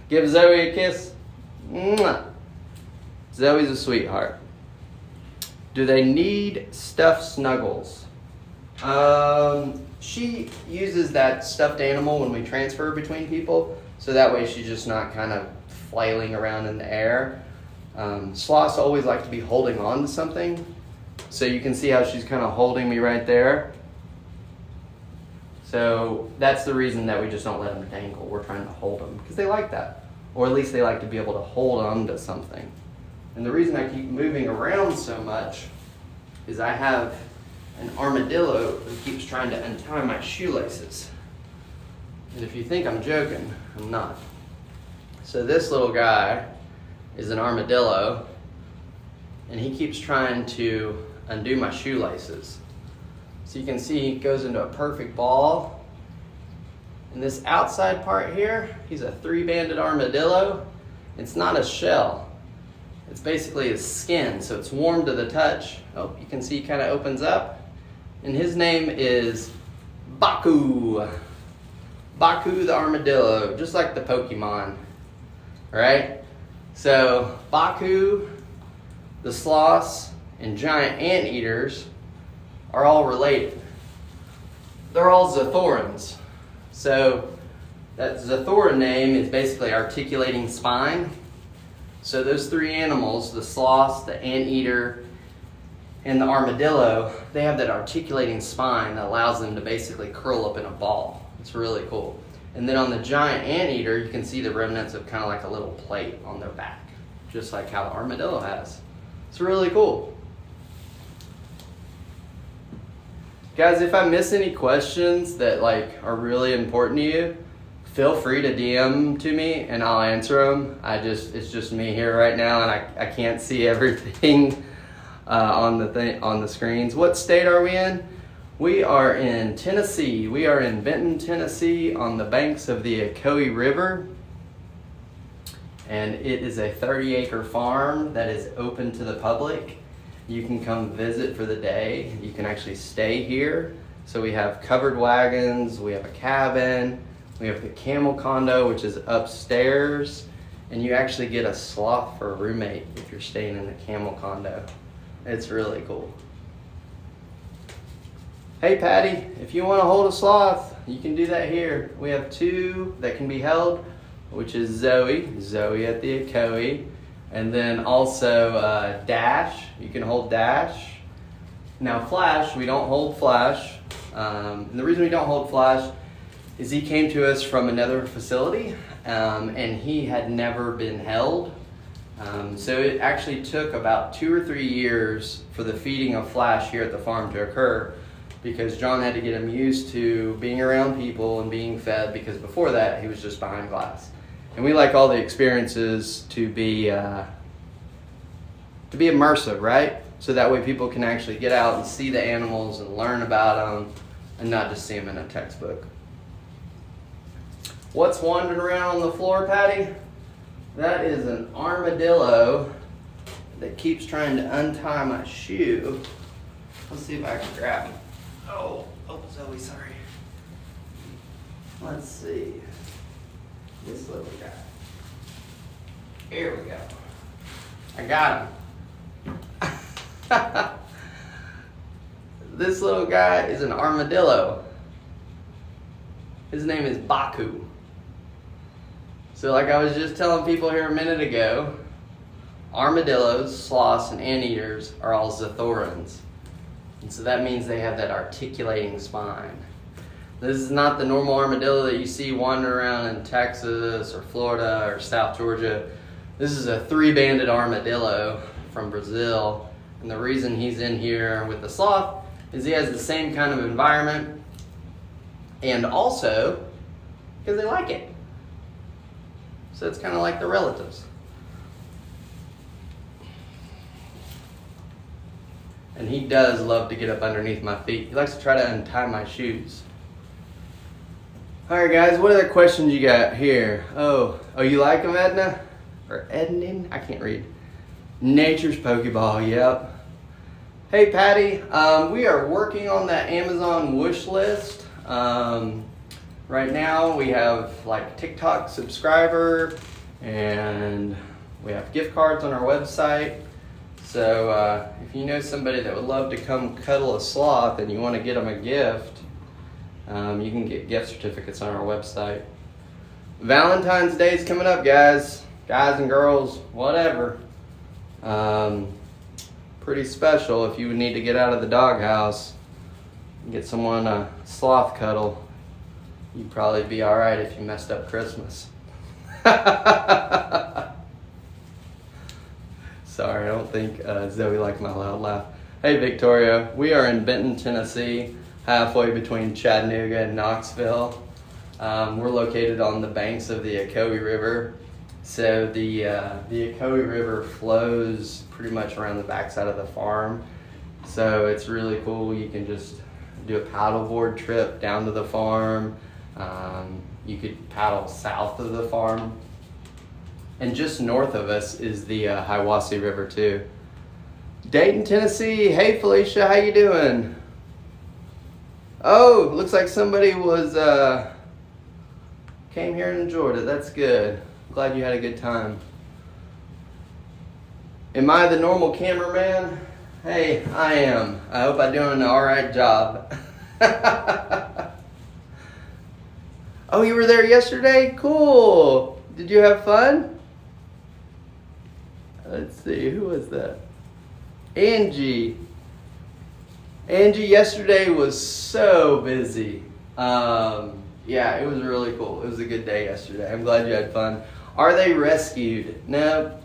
Give Zoe a kiss. Mwah. Zoe's a sweetheart. Do they need stuffed snuggles? She uses that stuffed animal when we transfer between people, so that way she's just not kind of flailing around in the air. Sloths always like to be holding on to something, so you can see how she's kind of holding me right there. So that's the reason that we just don't let them dangle. We're trying to hold them because they like that, or at least they like to be able to hold on to something. And the reason I keep moving around so much is I have an armadillo who keeps trying to untie my shoelaces. And if you think I'm joking, I'm not. So this little guy is an armadillo, and he keeps trying to undo my shoelaces. So you can see he goes into a perfect ball. And this outside part here, he's a 3-banded armadillo. It's not a shell. It's basically his skin, so it's warm to the touch. Oh, you can see he kind of opens up. And his name is Baku. Baku the armadillo, just like the Pokemon, right? So Baku the sloths and giant anteaters are all related. They're all Zathorans. So that Zathoran name is basically articulating spine. So those three animals, the sloths, the anteater, and the armadillo, they have that articulating spine that allows them to basically curl up in a ball. It's really cool. And then on the giant anteater, you can see the remnants of kind of like a little plate on their back, just like how the armadillo has. It's really cool. Guys, if I miss any questions that like are really important to you, feel free to DM to me and I'll answer them. It's just me here right now and I can't see everything on the screens. What state are we in? We are in Tennessee. We are in Benton, Tennessee on the banks of the Ocoee River. And it is a 30-acre farm that is open to the public. You can come visit for the day. You can actually stay here. So we have covered wagons, we have a cabin, we have the camel condo, which is upstairs, and you actually get a sloth for a roommate if you're staying in the camel condo. It's really cool. Hey Patty, if you want to hold a sloth, you can do that here. We have two that can be held, which is Zoe at the Ocoee, and then also Dash. You can hold Dash. Now Flash, we don't hold Flash. And the reason we don't hold Flash is he came to us from another facility and he had never been held. So it actually took about 2 or 3 years for the feeding of Flash here at the farm to occur, because John had to get him used to being around people and being fed, because before that he was just behind glass. And we like all the experiences to be immersive, right? So that way people can actually get out and see the animals and learn about them and not just see them in a textbook. What's wandering around on the floor, Patty? That is an armadillo that keeps trying to untie my shoe. Let's see if I can grab him. Oh, Zoe, sorry. Let's see. This little guy. Here we go. I got him. This little guy is an armadillo. His name is Baku. So like I was just telling people here a minute ago, armadillos, sloths, and anteaters are all Zathorans. And so that means they have that articulating spine. This is not the normal armadillo that you see wandering around in Texas or Florida or South Georgia. This is a 3-banded armadillo from Brazil. And the reason he's in here with the sloth is he has the same kind of environment, and also because they like it. So it's kind of like the relatives. And he does love to get up underneath my feet. He likes to try to untie my shoes. All right, guys, what other questions you got here? Oh, you like them, Edna? Or Ednin? I can't read. Nature's Pokeball, yep. Hey, Patty, we are working on that Amazon wish list. Right now we have like TikTok subscriber, and we have gift cards on our website. So if you know somebody that would love to come cuddle a sloth and you want to get them a gift, you can get gift certificates on our website. Valentine's Day is coming up, guys and girls, whatever. Pretty special. If you need to get out of the doghouse and get someone a sloth cuddle, you'd probably be all right if you messed up Christmas. Sorry, I don't think Zoe liked my loud laugh. Hey, Victoria, we are in Benton, Tennessee, halfway between Chattanooga and Knoxville. We're located on the banks of the Ocoee River. So the Ocoee River flows pretty much around the backside of the farm. So it's really cool. You can just do a paddleboard trip down to the farm. You could paddle south of the farm. And just north of us is the Hiwassee River too. Dayton, Tennessee. Hey Felicia, how you doing? Oh, looks like somebody was came here and enjoyed it. That's good. Glad you had a good time. Am I the normal cameraman? Hey, I am. I hope I'm doing an alright job. Oh, you were there yesterday? Cool. Did you have fun? Let's see, who was that? Angie. Angie, yesterday was so busy. Yeah, it was really cool. It was a good day yesterday. I'm glad you had fun. Are they rescued? No,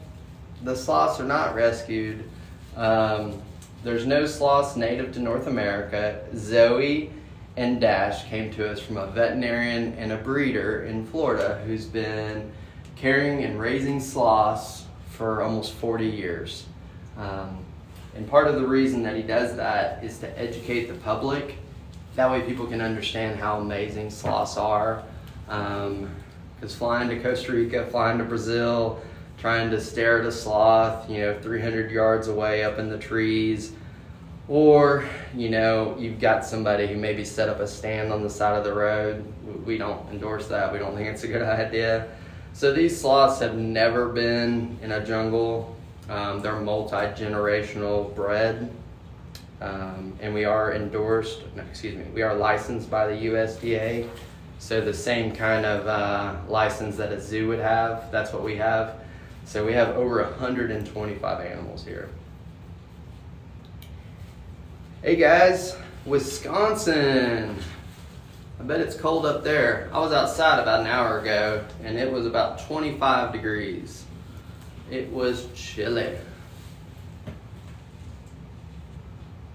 the sloths are not rescued. There's no sloths native to North America. Zoe and Dash came to us from a veterinarian and a breeder in Florida who's been carrying and raising sloths for almost 40 years. And part of the reason that he does that is to educate the public. That way people can understand how amazing sloths are. Because flying to Costa Rica, flying to Brazil, trying to stare at a sloth, 300 yards away up in the trees, or, you've got somebody who maybe set up a stand on the side of the road. We don't endorse that. We don't think it's a good idea. So these sloths have never been in a jungle. They're multi-generational bred. And we are we are licensed by the USDA. So the same kind of license that a zoo would have, that's what we have. So we have over 125 animals here. Hey guys, Wisconsin. I bet it's cold up there. I was outside about an hour ago and it was about 25 degrees. It was chilly.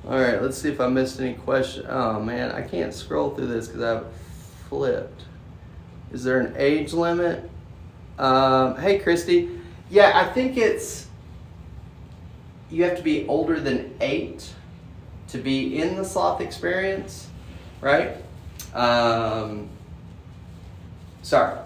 All right, let's see if I missed any questions. Oh man, I can't scroll through this because I've flipped. Is there an age limit? Hey Christy. Yeah, I think you have to be older than 8 to be in the sloth experience, right? Sorry,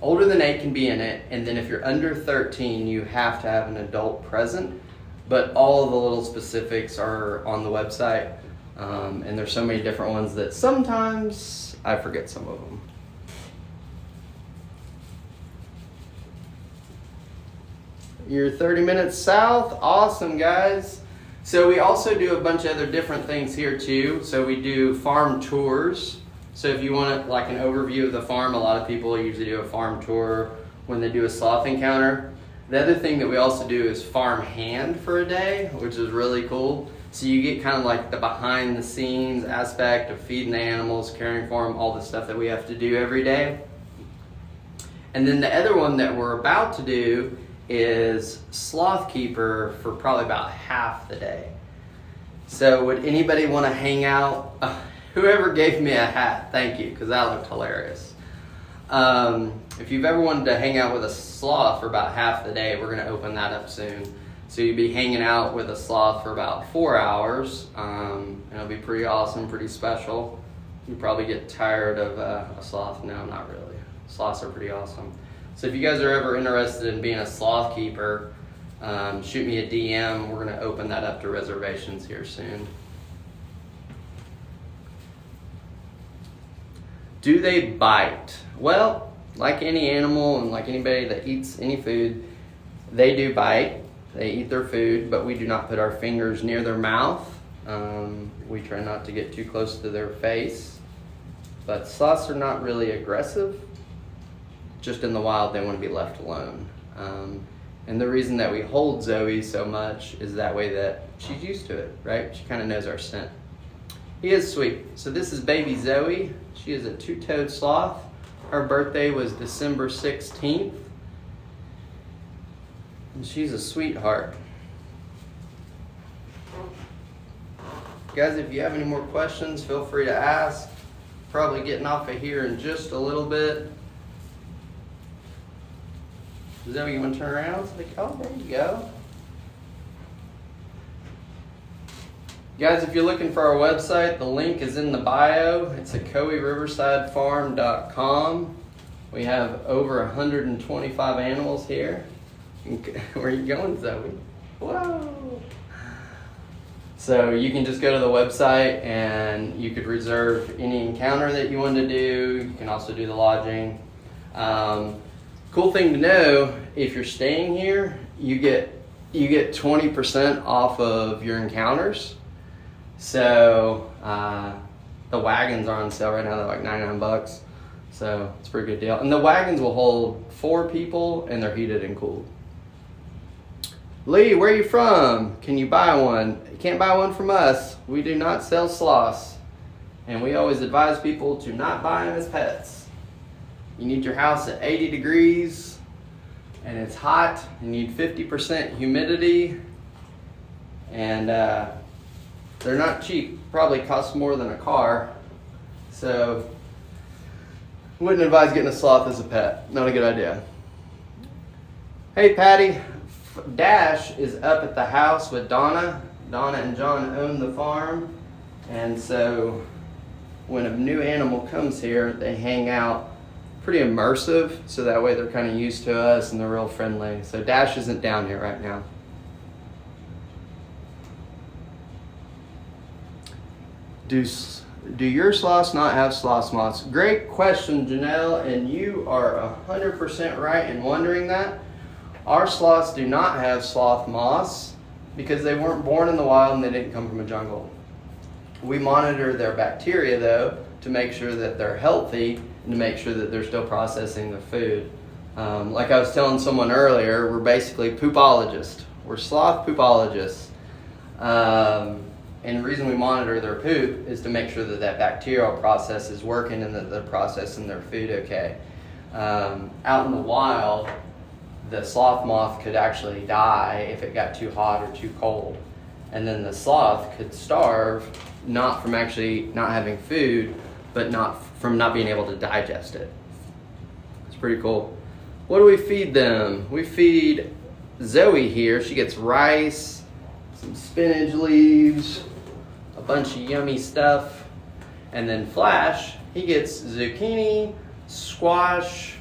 older than 8 can be in it, and then if you're under 13, you have to have an adult present, but all of the little specifics are on the website, and there's so many different ones that sometimes I forget some of them. You're 30 minutes south. Awesome, guys. So we also do a bunch of other different things here too. So we do farm tours. So if you want like an overview of the farm, a lot of people usually do a farm tour when they do a sloth encounter. The other thing that we also do is farm hand for a day, which is really cool. So you get kind of like the behind the scenes aspect of feeding the animals, caring for them, all the stuff that we have to do every day. And then the other one that we're about to do is sloth keeper for probably about half the day. So would anybody want to hang out? Whoever gave me a hat, thank you, because that looked hilarious. If you've ever wanted to hang out with a sloth for about half the day, we're going to open that up soon. So you'll be hanging out with a sloth for about 4 hours, and it'll be pretty awesome, pretty special. You probably get tired of a sloth. No, not really. Sloths are pretty awesome. So if you guys are ever interested in being a sloth keeper, shoot me a DM. We're going to open that up to reservations here soon. Do they bite? Well, like any animal and like anybody that eats any food, they do bite. They eat their food, but we do not put our fingers near their mouth. We try not to get too close to their face. But sloths are not really aggressive. Just in the wild, they want to be left alone. And the reason that we hold Zoe so much is that way that she's used to it, right? She kind of knows our scent. He is sweet. So this is baby Zoe. She is a two-toed sloth. Her birthday was December 16th. And she's a sweetheart. Guys, if you have any more questions, feel free to ask. Probably getting off of here in just a little bit. Zoe, you want to turn around? Oh, there you go. Guys, if you're looking for our website, the link is in the bio. It's at CoeRiversideFarm.com. We have over 125 animals here. Where are you going, Zoe? Whoa! So you can just go to the website and you could reserve any encounter that you want to do. You can also do the lodging. Cool thing to know, if you're staying here, you get you get 20% off of your encounters. So the wagons are on sale right now. They're like 99 bucks. So it's a pretty good deal. And the wagons will hold 4 people and they're heated and cooled. Lee, where are you from? Can you buy one? You can't buy one from us. We do not sell sloths. And we always advise people to not buy them as pets. You need your house at 80 degrees and it's hot. You need 50% humidity. And they're not cheap. Probably cost more than a car. So wouldn't advise getting a sloth as a pet. Not a good idea. Hey Patty, Dash is up at the house with Donna. Donna and John own the farm, and so when a new animal comes here, they hang out. Pretty immersive, so that way they're kind of used to us and they're real friendly. So Dash isn't down here right now. Do your sloths not have sloth moths? Great question, Janelle, and you are 100% right in wondering that. Our sloths do not have sloth moths because they weren't born in the wild and they didn't come from a jungle. We monitor their bacteria though to make sure that they're healthy and to make sure that they're still processing their food. Like I was telling someone earlier, we're basically poopologists. We're sloth poopologists. And the reason we monitor their poop is to make sure that that bacterial process is working and that they're processing their food okay. Out in the wild, the sloth moth could actually die if it got too hot or too cold. And then the sloth could starve, not from actually not having food, but from not being able to digest it. It's pretty cool. What do we feed them? We feed Zoe here. She gets rice, some spinach leaves, a bunch of yummy stuff. And then Flash, he gets zucchini, squash,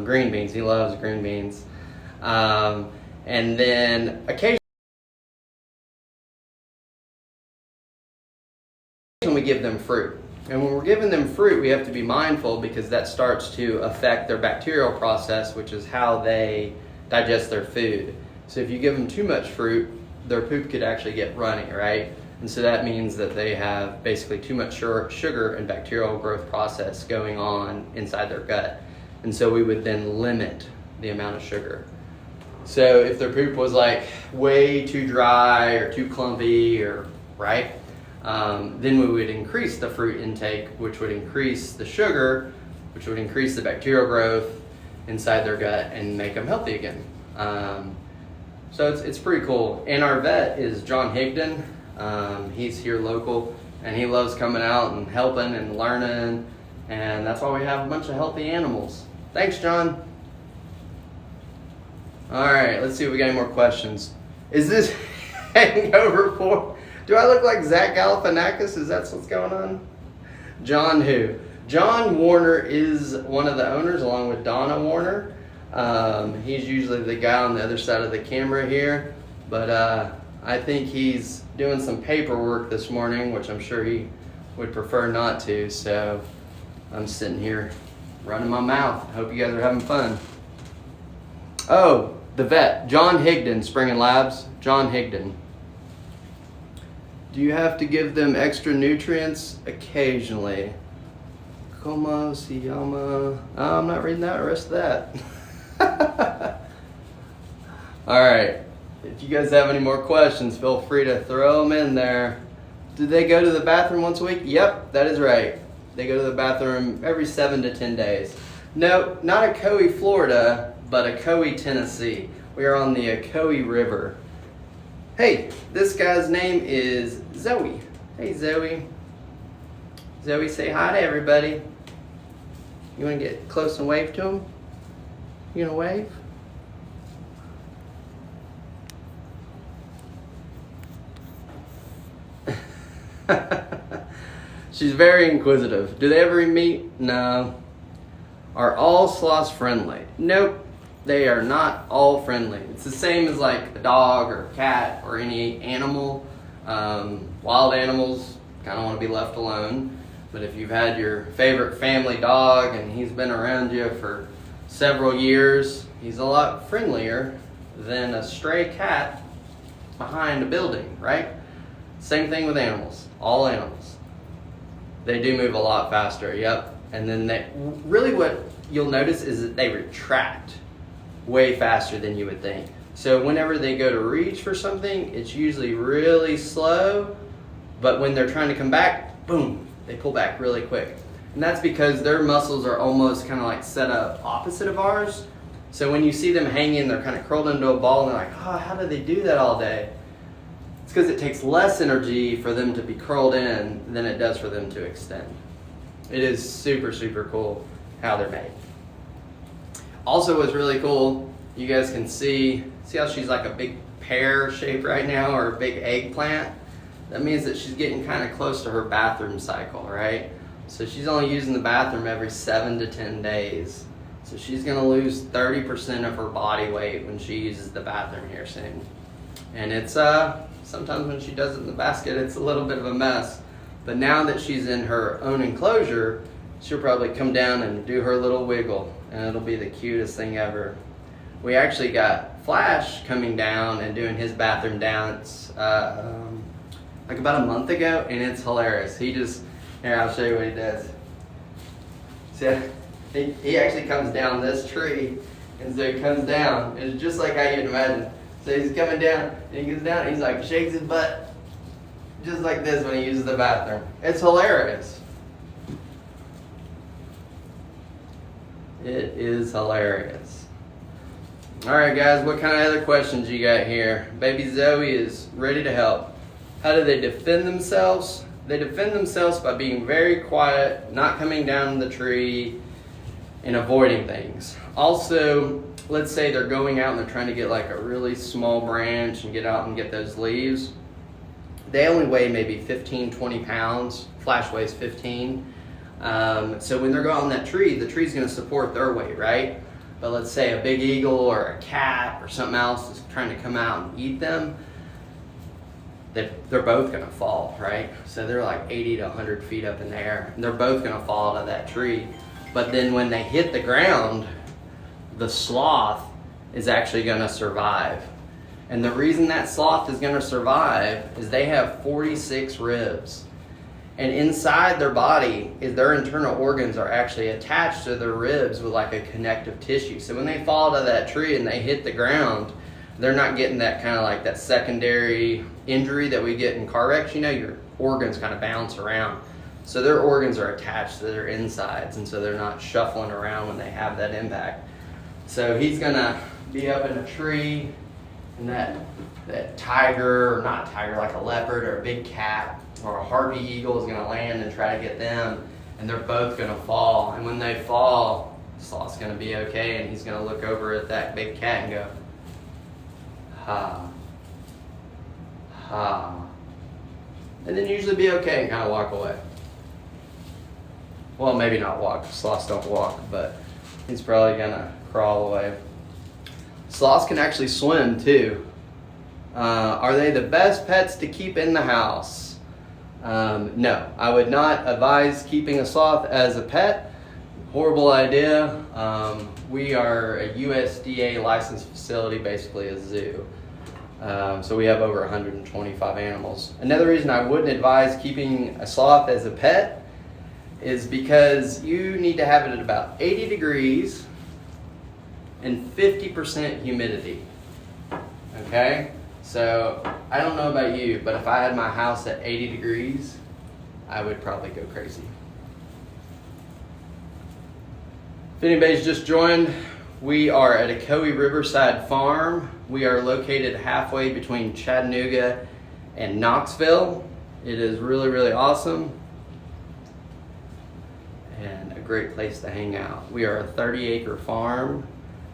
green beans. He loves green beans. And then occasionally we give them fruit. And when we're giving them fruit, we have to be mindful because that starts to affect their bacterial process, which is how they digest their food. So if you give them too much fruit, their poop could actually get runny, right? And so that means that they have basically too much sugar and bacterial growth process going on inside their gut. And so we would then limit the amount of sugar. So if their poop was like way too dry or too clumpy or right, then we would increase the fruit intake, which would increase the sugar, which would increase the bacterial growth inside their gut and make them healthy again. So it's pretty cool. And our vet is John Higdon. He's here local and he loves coming out and helping and learning, and that's why we have a bunch of healthy animals. Thanks, John. All right, let's see if we got any more questions. Is this hangover for? Do I look like Zach Galifianakis? Is that what's going on? John who? John Warner is one of the owners along with Donna Warner. He's usually the guy on the other side of the camera here, but I think he's doing some paperwork this morning, which I'm sure he would prefer not to, so I'm sitting here running my mouth. Hope you guys are having fun. Oh, the vet, John Higdon, Spring and Labs, John Higdon. Do you have to give them extra nutrients? Occasionally. Como se llama? Oh, I'm not reading that, the rest of that. All right, if you guys have any more questions, feel free to throw them in there. Do they go to the bathroom once a week? Yep, that is right. They go to the bathroom every 7 to 10 days. No, not Ocoee, Florida, but Ocoee, Tennessee. We are on the Ocoee River. Hey, this guy's name is Zoe. Hey, Zoe. Zoe, say hi to everybody. You want to get close and wave to him? You gonna wave? She's very inquisitive. Do they ever meet? No. Are all sloths friendly? Nope. They are not all friendly. It's the same as like a dog or a cat or any animal. Wild animals kind of want to be left alone. But if you've had your favorite family dog and he's been around you for several years. He's a lot friendlier than a stray cat behind a building, right? Same thing with animals, all animals. They do move a lot faster, yep. And then really what you'll notice is that they retract way faster than you would think. So whenever they go to reach for something, it's usually really slow, but when they're trying to come back, boom, they pull back really quick. And that's because their muscles are almost kind of like set up opposite of ours. So when you see them hanging, they're kind of curled into a ball and they're like, oh, how do they do that all day? It's because it takes less energy for them to be curled in than it does for them to extend. It is super, super cool how they're made. Also what's really cool, you guys can see how she's like a big pear shape right now, or a big eggplant? That means that she's getting kind of close to her bathroom cycle, right? So she's only using the bathroom every 7 to 10 days. So she's gonna lose 30% of her body weight when she uses the bathroom here soon. And it's, sometimes when she does it in the basket, it's a little bit of a mess. But now that she's in her own enclosure, she'll probably come down and do her little wiggle, and it'll be the cutest thing ever. We actually got Flash coming down and doing his bathroom dance like about a month ago, and it's hilarious. He just, here, I'll show you what he does. So he actually comes down this tree, and so he comes down. It's just like how you'd imagine. So he's coming down, and he goes down, and he's like, shakes his butt, just like this when he uses the bathroom. It's hilarious. It is hilarious. All right, guys, what kind of other questions you got here? Baby Zoe is ready to help. How do they defend themselves? They defend themselves by being very quiet, not coming down the tree, and avoiding things. Also, let's say they're going out and they're trying to get like a really small branch and get out and get those leaves. They only weigh maybe 15, 20 pounds. Flash weighs 15. So when they're going on that tree, the tree's gonna support their weight, right? But let's say a big eagle or a cat or something else is trying to come out and eat them, they're both gonna fall, right? So they're like 80 to 100 feet up in the air, and they're both gonna fall out of that tree. But then when they hit the ground, the sloth is actually gonna survive. And the reason that sloth is gonna survive is they have 46 ribs. And inside their body, their internal organs are actually attached to their ribs with like a connective tissue. So when they fall out of that tree and they hit the ground, they're not getting that kind of like that secondary injury that we get in car wrecks. You know, your organs kind of bounce around. So their organs are attached to their insides, and so they're not shuffling around when they have that impact. So he's gonna be up in a tree, and that tiger, or not tiger, like a leopard or a big cat or a harpy eagle is gonna land and try to get them, and they're both gonna fall. And when they fall, Sloth's gonna be okay, and he's gonna look over at that big cat and go, ha, ha, and then usually be okay and kind of walk away. Well, maybe not walk, sloths don't walk, but he's probably gonna crawl away. Sloths can actually swim too. Are they the best pets to keep in the house? No, I would not advise keeping a sloth as a pet. Horrible idea. We are a USDA licensed facility, basically a zoo. So we have over 125 animals. Another reason I wouldn't advise keeping a sloth as a pet is because you need to have it at about 80 degrees and 50% humidity. Okay? So I don't know about you, but if I had my house at 80 degrees, I would probably go crazy. If anybody's just joined, we are at Ocoee Riverside Farm. We are located halfway between Chattanooga and Knoxville. It is really, really awesome and a great place to hang out. We are a 30-acre farm.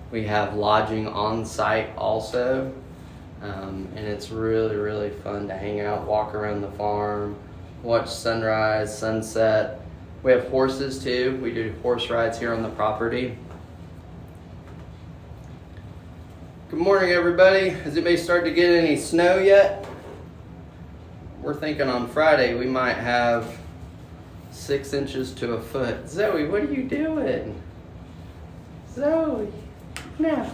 We have lodging on site also. And it's really, really fun to hang out, walk around the farm, watch sunrise, sunset. We have horses too. We do horse rides here on the property. Good morning, everybody. Has anybody started to get any snow yet? We're thinking on Friday we might have 6 inches to a foot. Zoe, what are you doing? Zoe, now,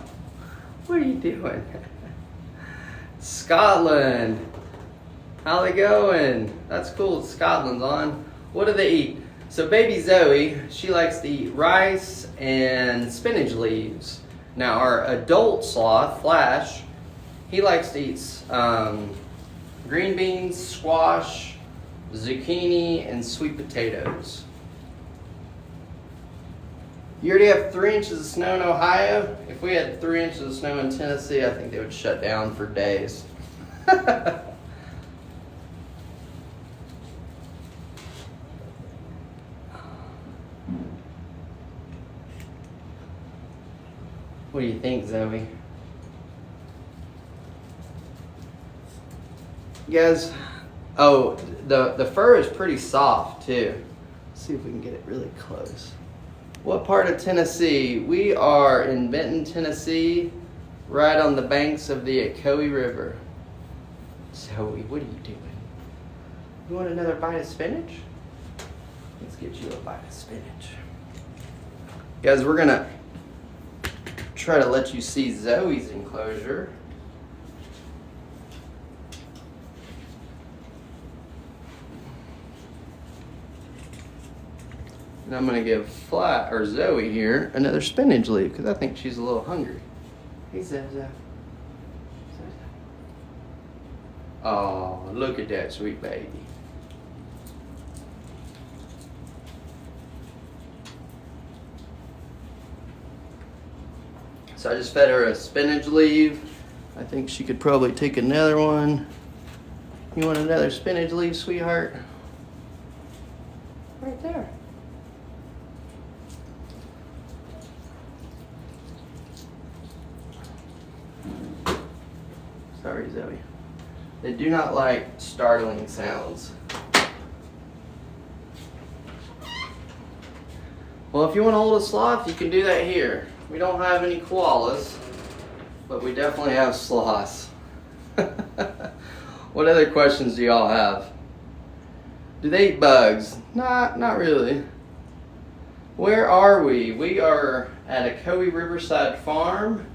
what are you doing? Scotland, how they going? That's cool, Scotland's on. What do they eat? So baby Zoe, she likes to eat rice and spinach leaves. Now our adult sloth, Flash, he likes to eat green beans, squash, zucchini, and sweet potatoes. You already have 3 inches of snow in Ohio. If we had 3 inches of snow in Tennessee, I think they would shut down for days. What do you think, Zoe? You guys, oh, the fur is pretty soft too. Let's see if we can get it really close. What part of Tennessee? We are in Benton, Tennessee, right on the banks of the Ocoee River. Zoe, what are you doing? You want another bite of spinach? Let's get you a bite of spinach. Guys, we're gonna try to let you see Zoe's enclosure. And I'm gonna give Zoe here another spinach leaf because I think she's a little hungry. Hey Zoe. Oh, look at that sweet baby. So I just fed her a spinach leaf. I think she could probably take another one. You want another spinach leaf, sweetheart? Right there. Sorry, Zoe. They do not like startling sounds. Well, if you want to hold a sloth, you can do that here. We don't have any koalas, but we definitely have sloths. What other questions do y'all have? Do they eat bugs? Not really. Where are we? We are at Ocoee Riverside Farm.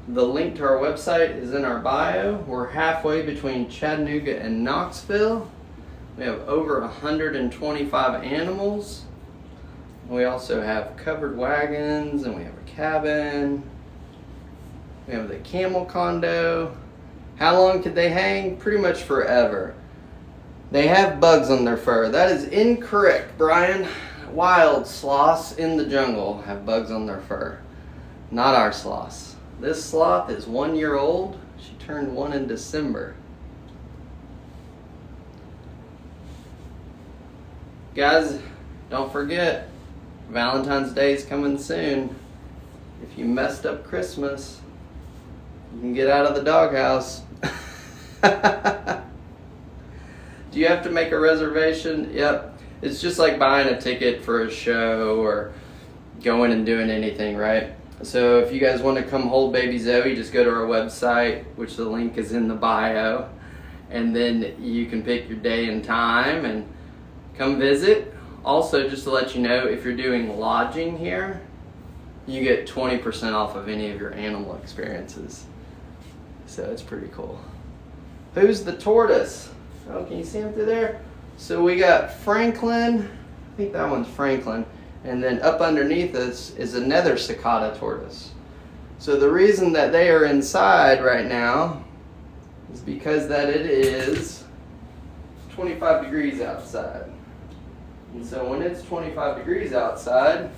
The link to our website is in our bio. We're halfway between Chattanooga and Knoxville. We have over 125 animals. We also have covered wagons, and we have a cabin. We have the camel condo. How long could they hang? Pretty much forever. They have bugs on their fur. That is incorrect, Brian. Wild sloths in the jungle have bugs on their fur. Not our sloths. This sloth is 1 year old. She turned 1 in December. Guys, don't forget, Valentine's Day is coming soon. If you messed up Christmas, you can get out of the doghouse. Do you have to make a reservation? Yep. It's just like buying a ticket for a show or going and doing anything, right? So if you guys want to come hold baby Zoe, just go to our website, which the link is in the bio, and then you can pick your day and time and come visit. Also, just to let you know, if you're doing lodging here, you get 20% off of any of your animal experiences. So it's pretty cool. Who's the tortoise? Oh, can you see him through there? So we got Franklin. I think that one's Franklin. And then up underneath us is another cicada tortoise. So the reason that they are inside right now is because that it is 25 degrees outside. And so when it's 25 degrees outside,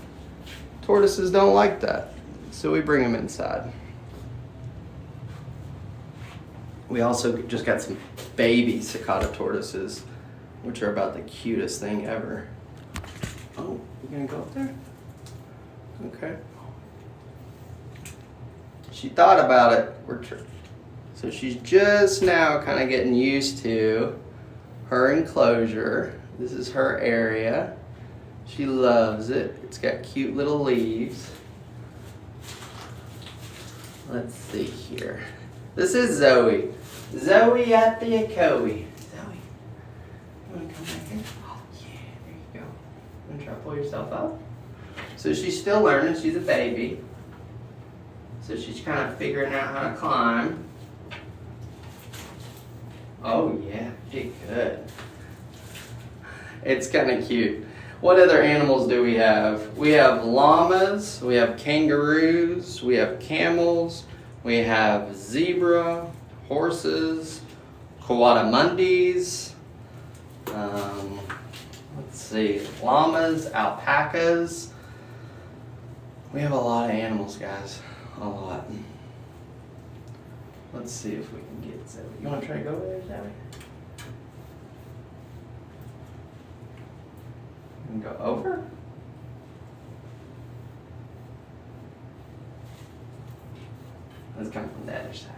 tortoises don't like that. So we bring them inside. We also just got some baby cicada tortoises, which are about the cutest thing ever. Oh, you gonna go up there? Okay. She thought about it. So she's just now kind of getting used to her enclosure. This is her area. She loves it. It's got cute little leaves. Let's see here. This is Zoe. Zoe at the Ocoee. Zoe, you want to come back here? Oh, yeah, there you go. You want to try to pull yourself up? So she's still learning. She's a baby. So she's kind of figuring out how to climb. Oh yeah, pretty good. It's kind of cute. What other animals do we have? We have llamas, we have kangaroos, we have camels, we have zebra, horses, coatimundis, let's see, llamas, alpacas. We have a lot of animals, guys. A lot. Let's see if we can get Zoe. You want to try to go over there, Zoe? You can go over? Let's come from the other side.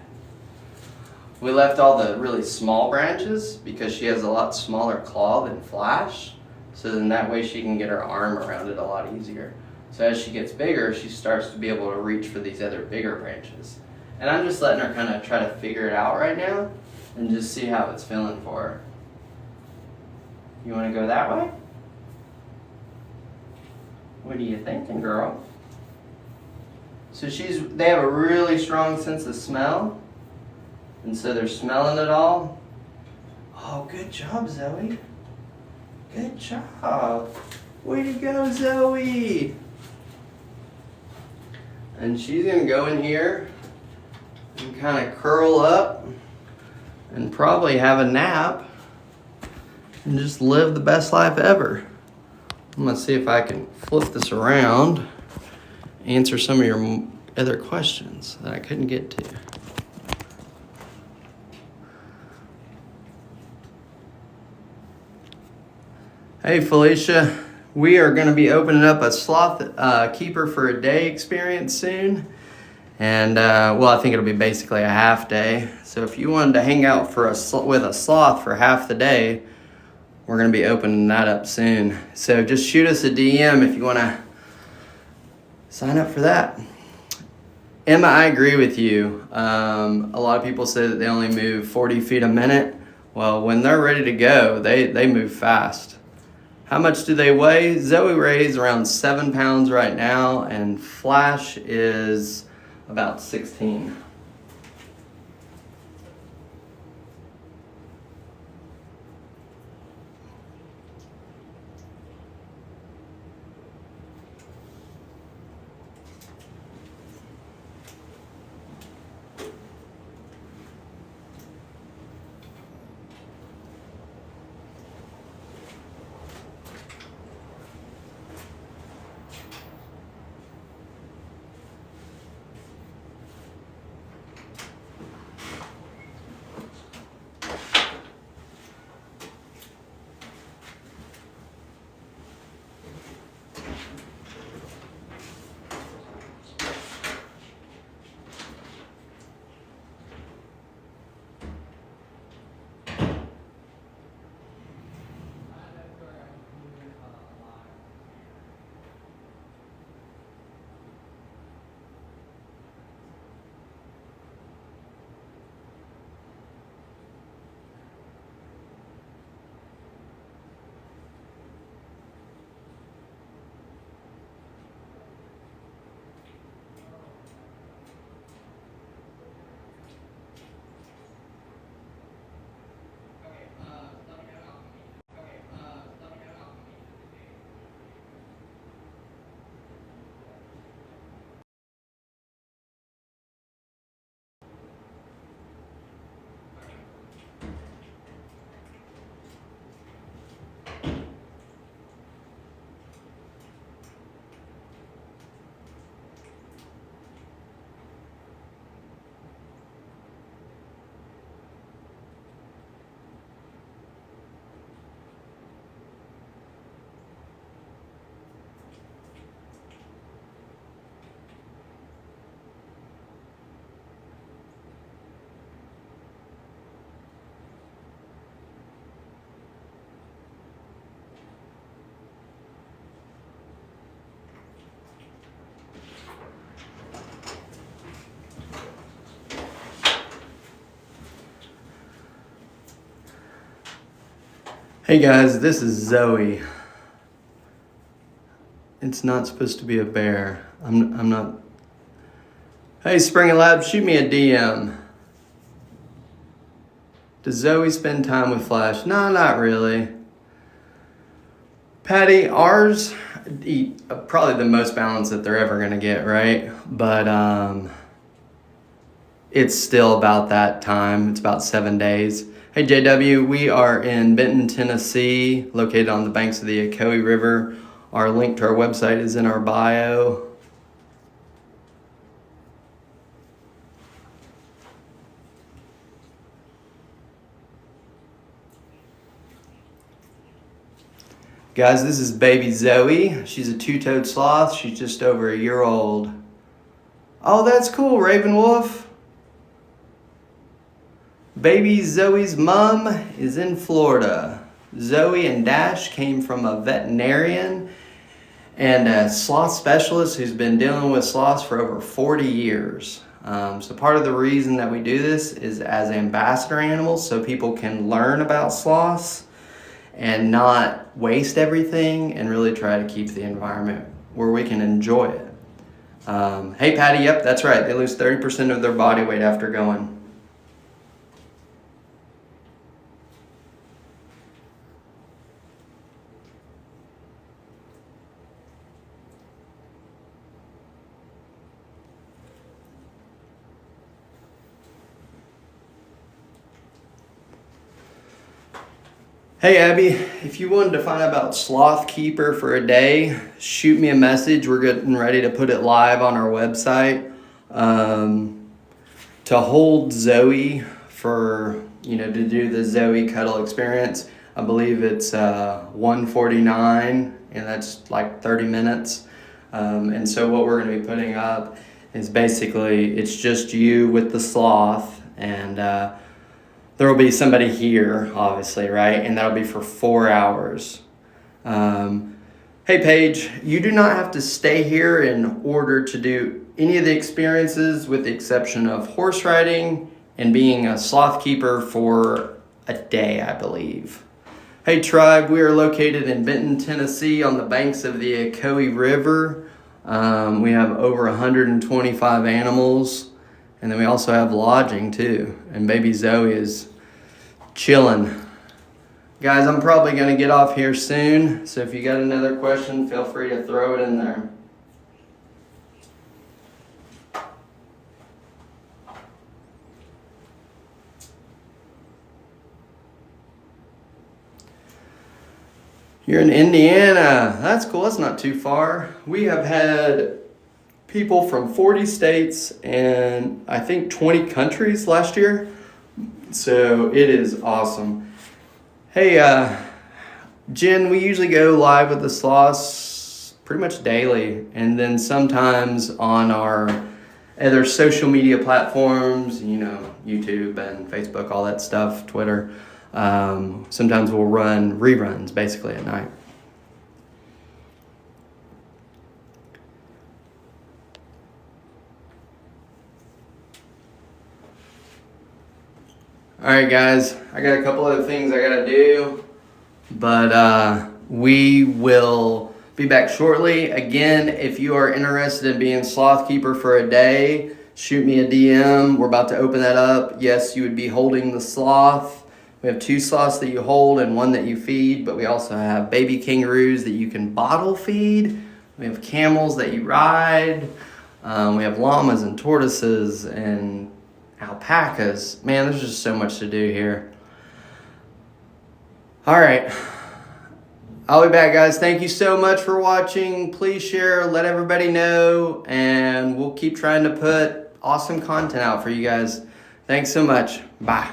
We left all the really small branches because she has a lot smaller claw than Flash. So then that way she can get her arm around it a lot easier. So as she gets bigger, she starts to be able to reach for these other bigger branches. And I'm just letting her kind of try to figure it out right now and just see how it's feeling for her. You want to go that way? What are you thinking, girl? So they have a really strong sense of smell. And so they're smelling it all. Oh, good job, Zoe. Good job. Way to go, Zoe. And she's gonna go in here and kind of curl up and probably have a nap and just live the best life ever. I'm gonna see if I can flip this around, answer some of your other questions that I couldn't get to. Hey Felicia, we are going to be opening up a Sloth Keeper for a Day experience soon. And well, I think it'll be basically a half day. So if you wanted to hang out with a sloth for half the day, we're going to be opening that up soon. So just shoot us a DM if you want to sign up for that. Emma, I agree with you. A lot of people say that they only move 40 feet a minute. Well, when they're ready to go, they move fast. How much do they weigh? Zoe weighs around 7 pounds right now, and Flash is about 16. Hey guys, this is Zoe. It's not supposed to be a bear. I'm not. Hey, Spring and Lab, shoot me a DM. Does Zoe spend time with Flash? No, not really. Patty, ours eat probably the most balance that they're ever gonna get, right? But it's still about that time. It's about 7 days. Hey JW, we are in Benton, Tennessee, located on the banks of the Ocoee River. Our link to our website is in our bio. Guys, this is baby Zoe. She's a two-toed sloth. She's just over a year old. Oh, that's cool, Raven Wolf. Baby Zoe's mom is in Florida. Zoe and Dash came from a veterinarian and a sloth specialist who's been dealing with sloths for over 40 years. So part of the reason that we do this is as ambassador animals so people can learn about sloths and not waste everything and really try to keep the environment where we can enjoy it. Hey Patty, yep, that's right. They lose 30% of their body weight after going. Hey Abby, if you wanted to find out about Sloth Keeper for a day, shoot me a message. We're getting ready to put it live on our website. To hold Zoe for, to do the Zoe cuddle experience, I believe it's $149, and that's like 30 minutes. And so what we're going to be putting up is basically, it's just you with the sloth, and there will be somebody here, obviously, right? And that'll be for 4 hours. Hey, Paige, you do not have to stay here in order to do any of the experiences with the exception of horse riding and being a sloth keeper for a day, I believe. Hey, Tribe, we are located in Benton, Tennessee on the banks of the Ocoee River. We have over 125 animals. And then we also have lodging too. And baby Zoe is chilling. Guys, I'm probably going to get off here soon. So if you got another question, feel free to throw it in there. You're in Indiana. That's cool. That's not too far. We have had people from 40 states and I think 20 countries last year. So it is awesome. Hey, Jen, we usually go live with the sloths pretty much daily. And then sometimes on our other social media platforms, YouTube and Facebook, all that stuff, Twitter. Sometimes we'll run reruns basically at night. All right, guys, I got a couple other things I gotta do, but we will be back shortly. Again, if you are interested in being Sloth Keeper for a day, shoot me a DM. We're about to open that up. Yes, you would be holding the sloth. We have 2 sloths that you hold and 1 that you feed, but we also have baby kangaroos that you can bottle feed. We have camels that you ride. We have llamas and tortoises and alpacas. Man, there's just so much to do here. All right. I'll be back, guys. Thank you so much for watching. Please share, let everybody know, and we'll keep trying to put awesome content out for you guys. Thanks so much. Bye.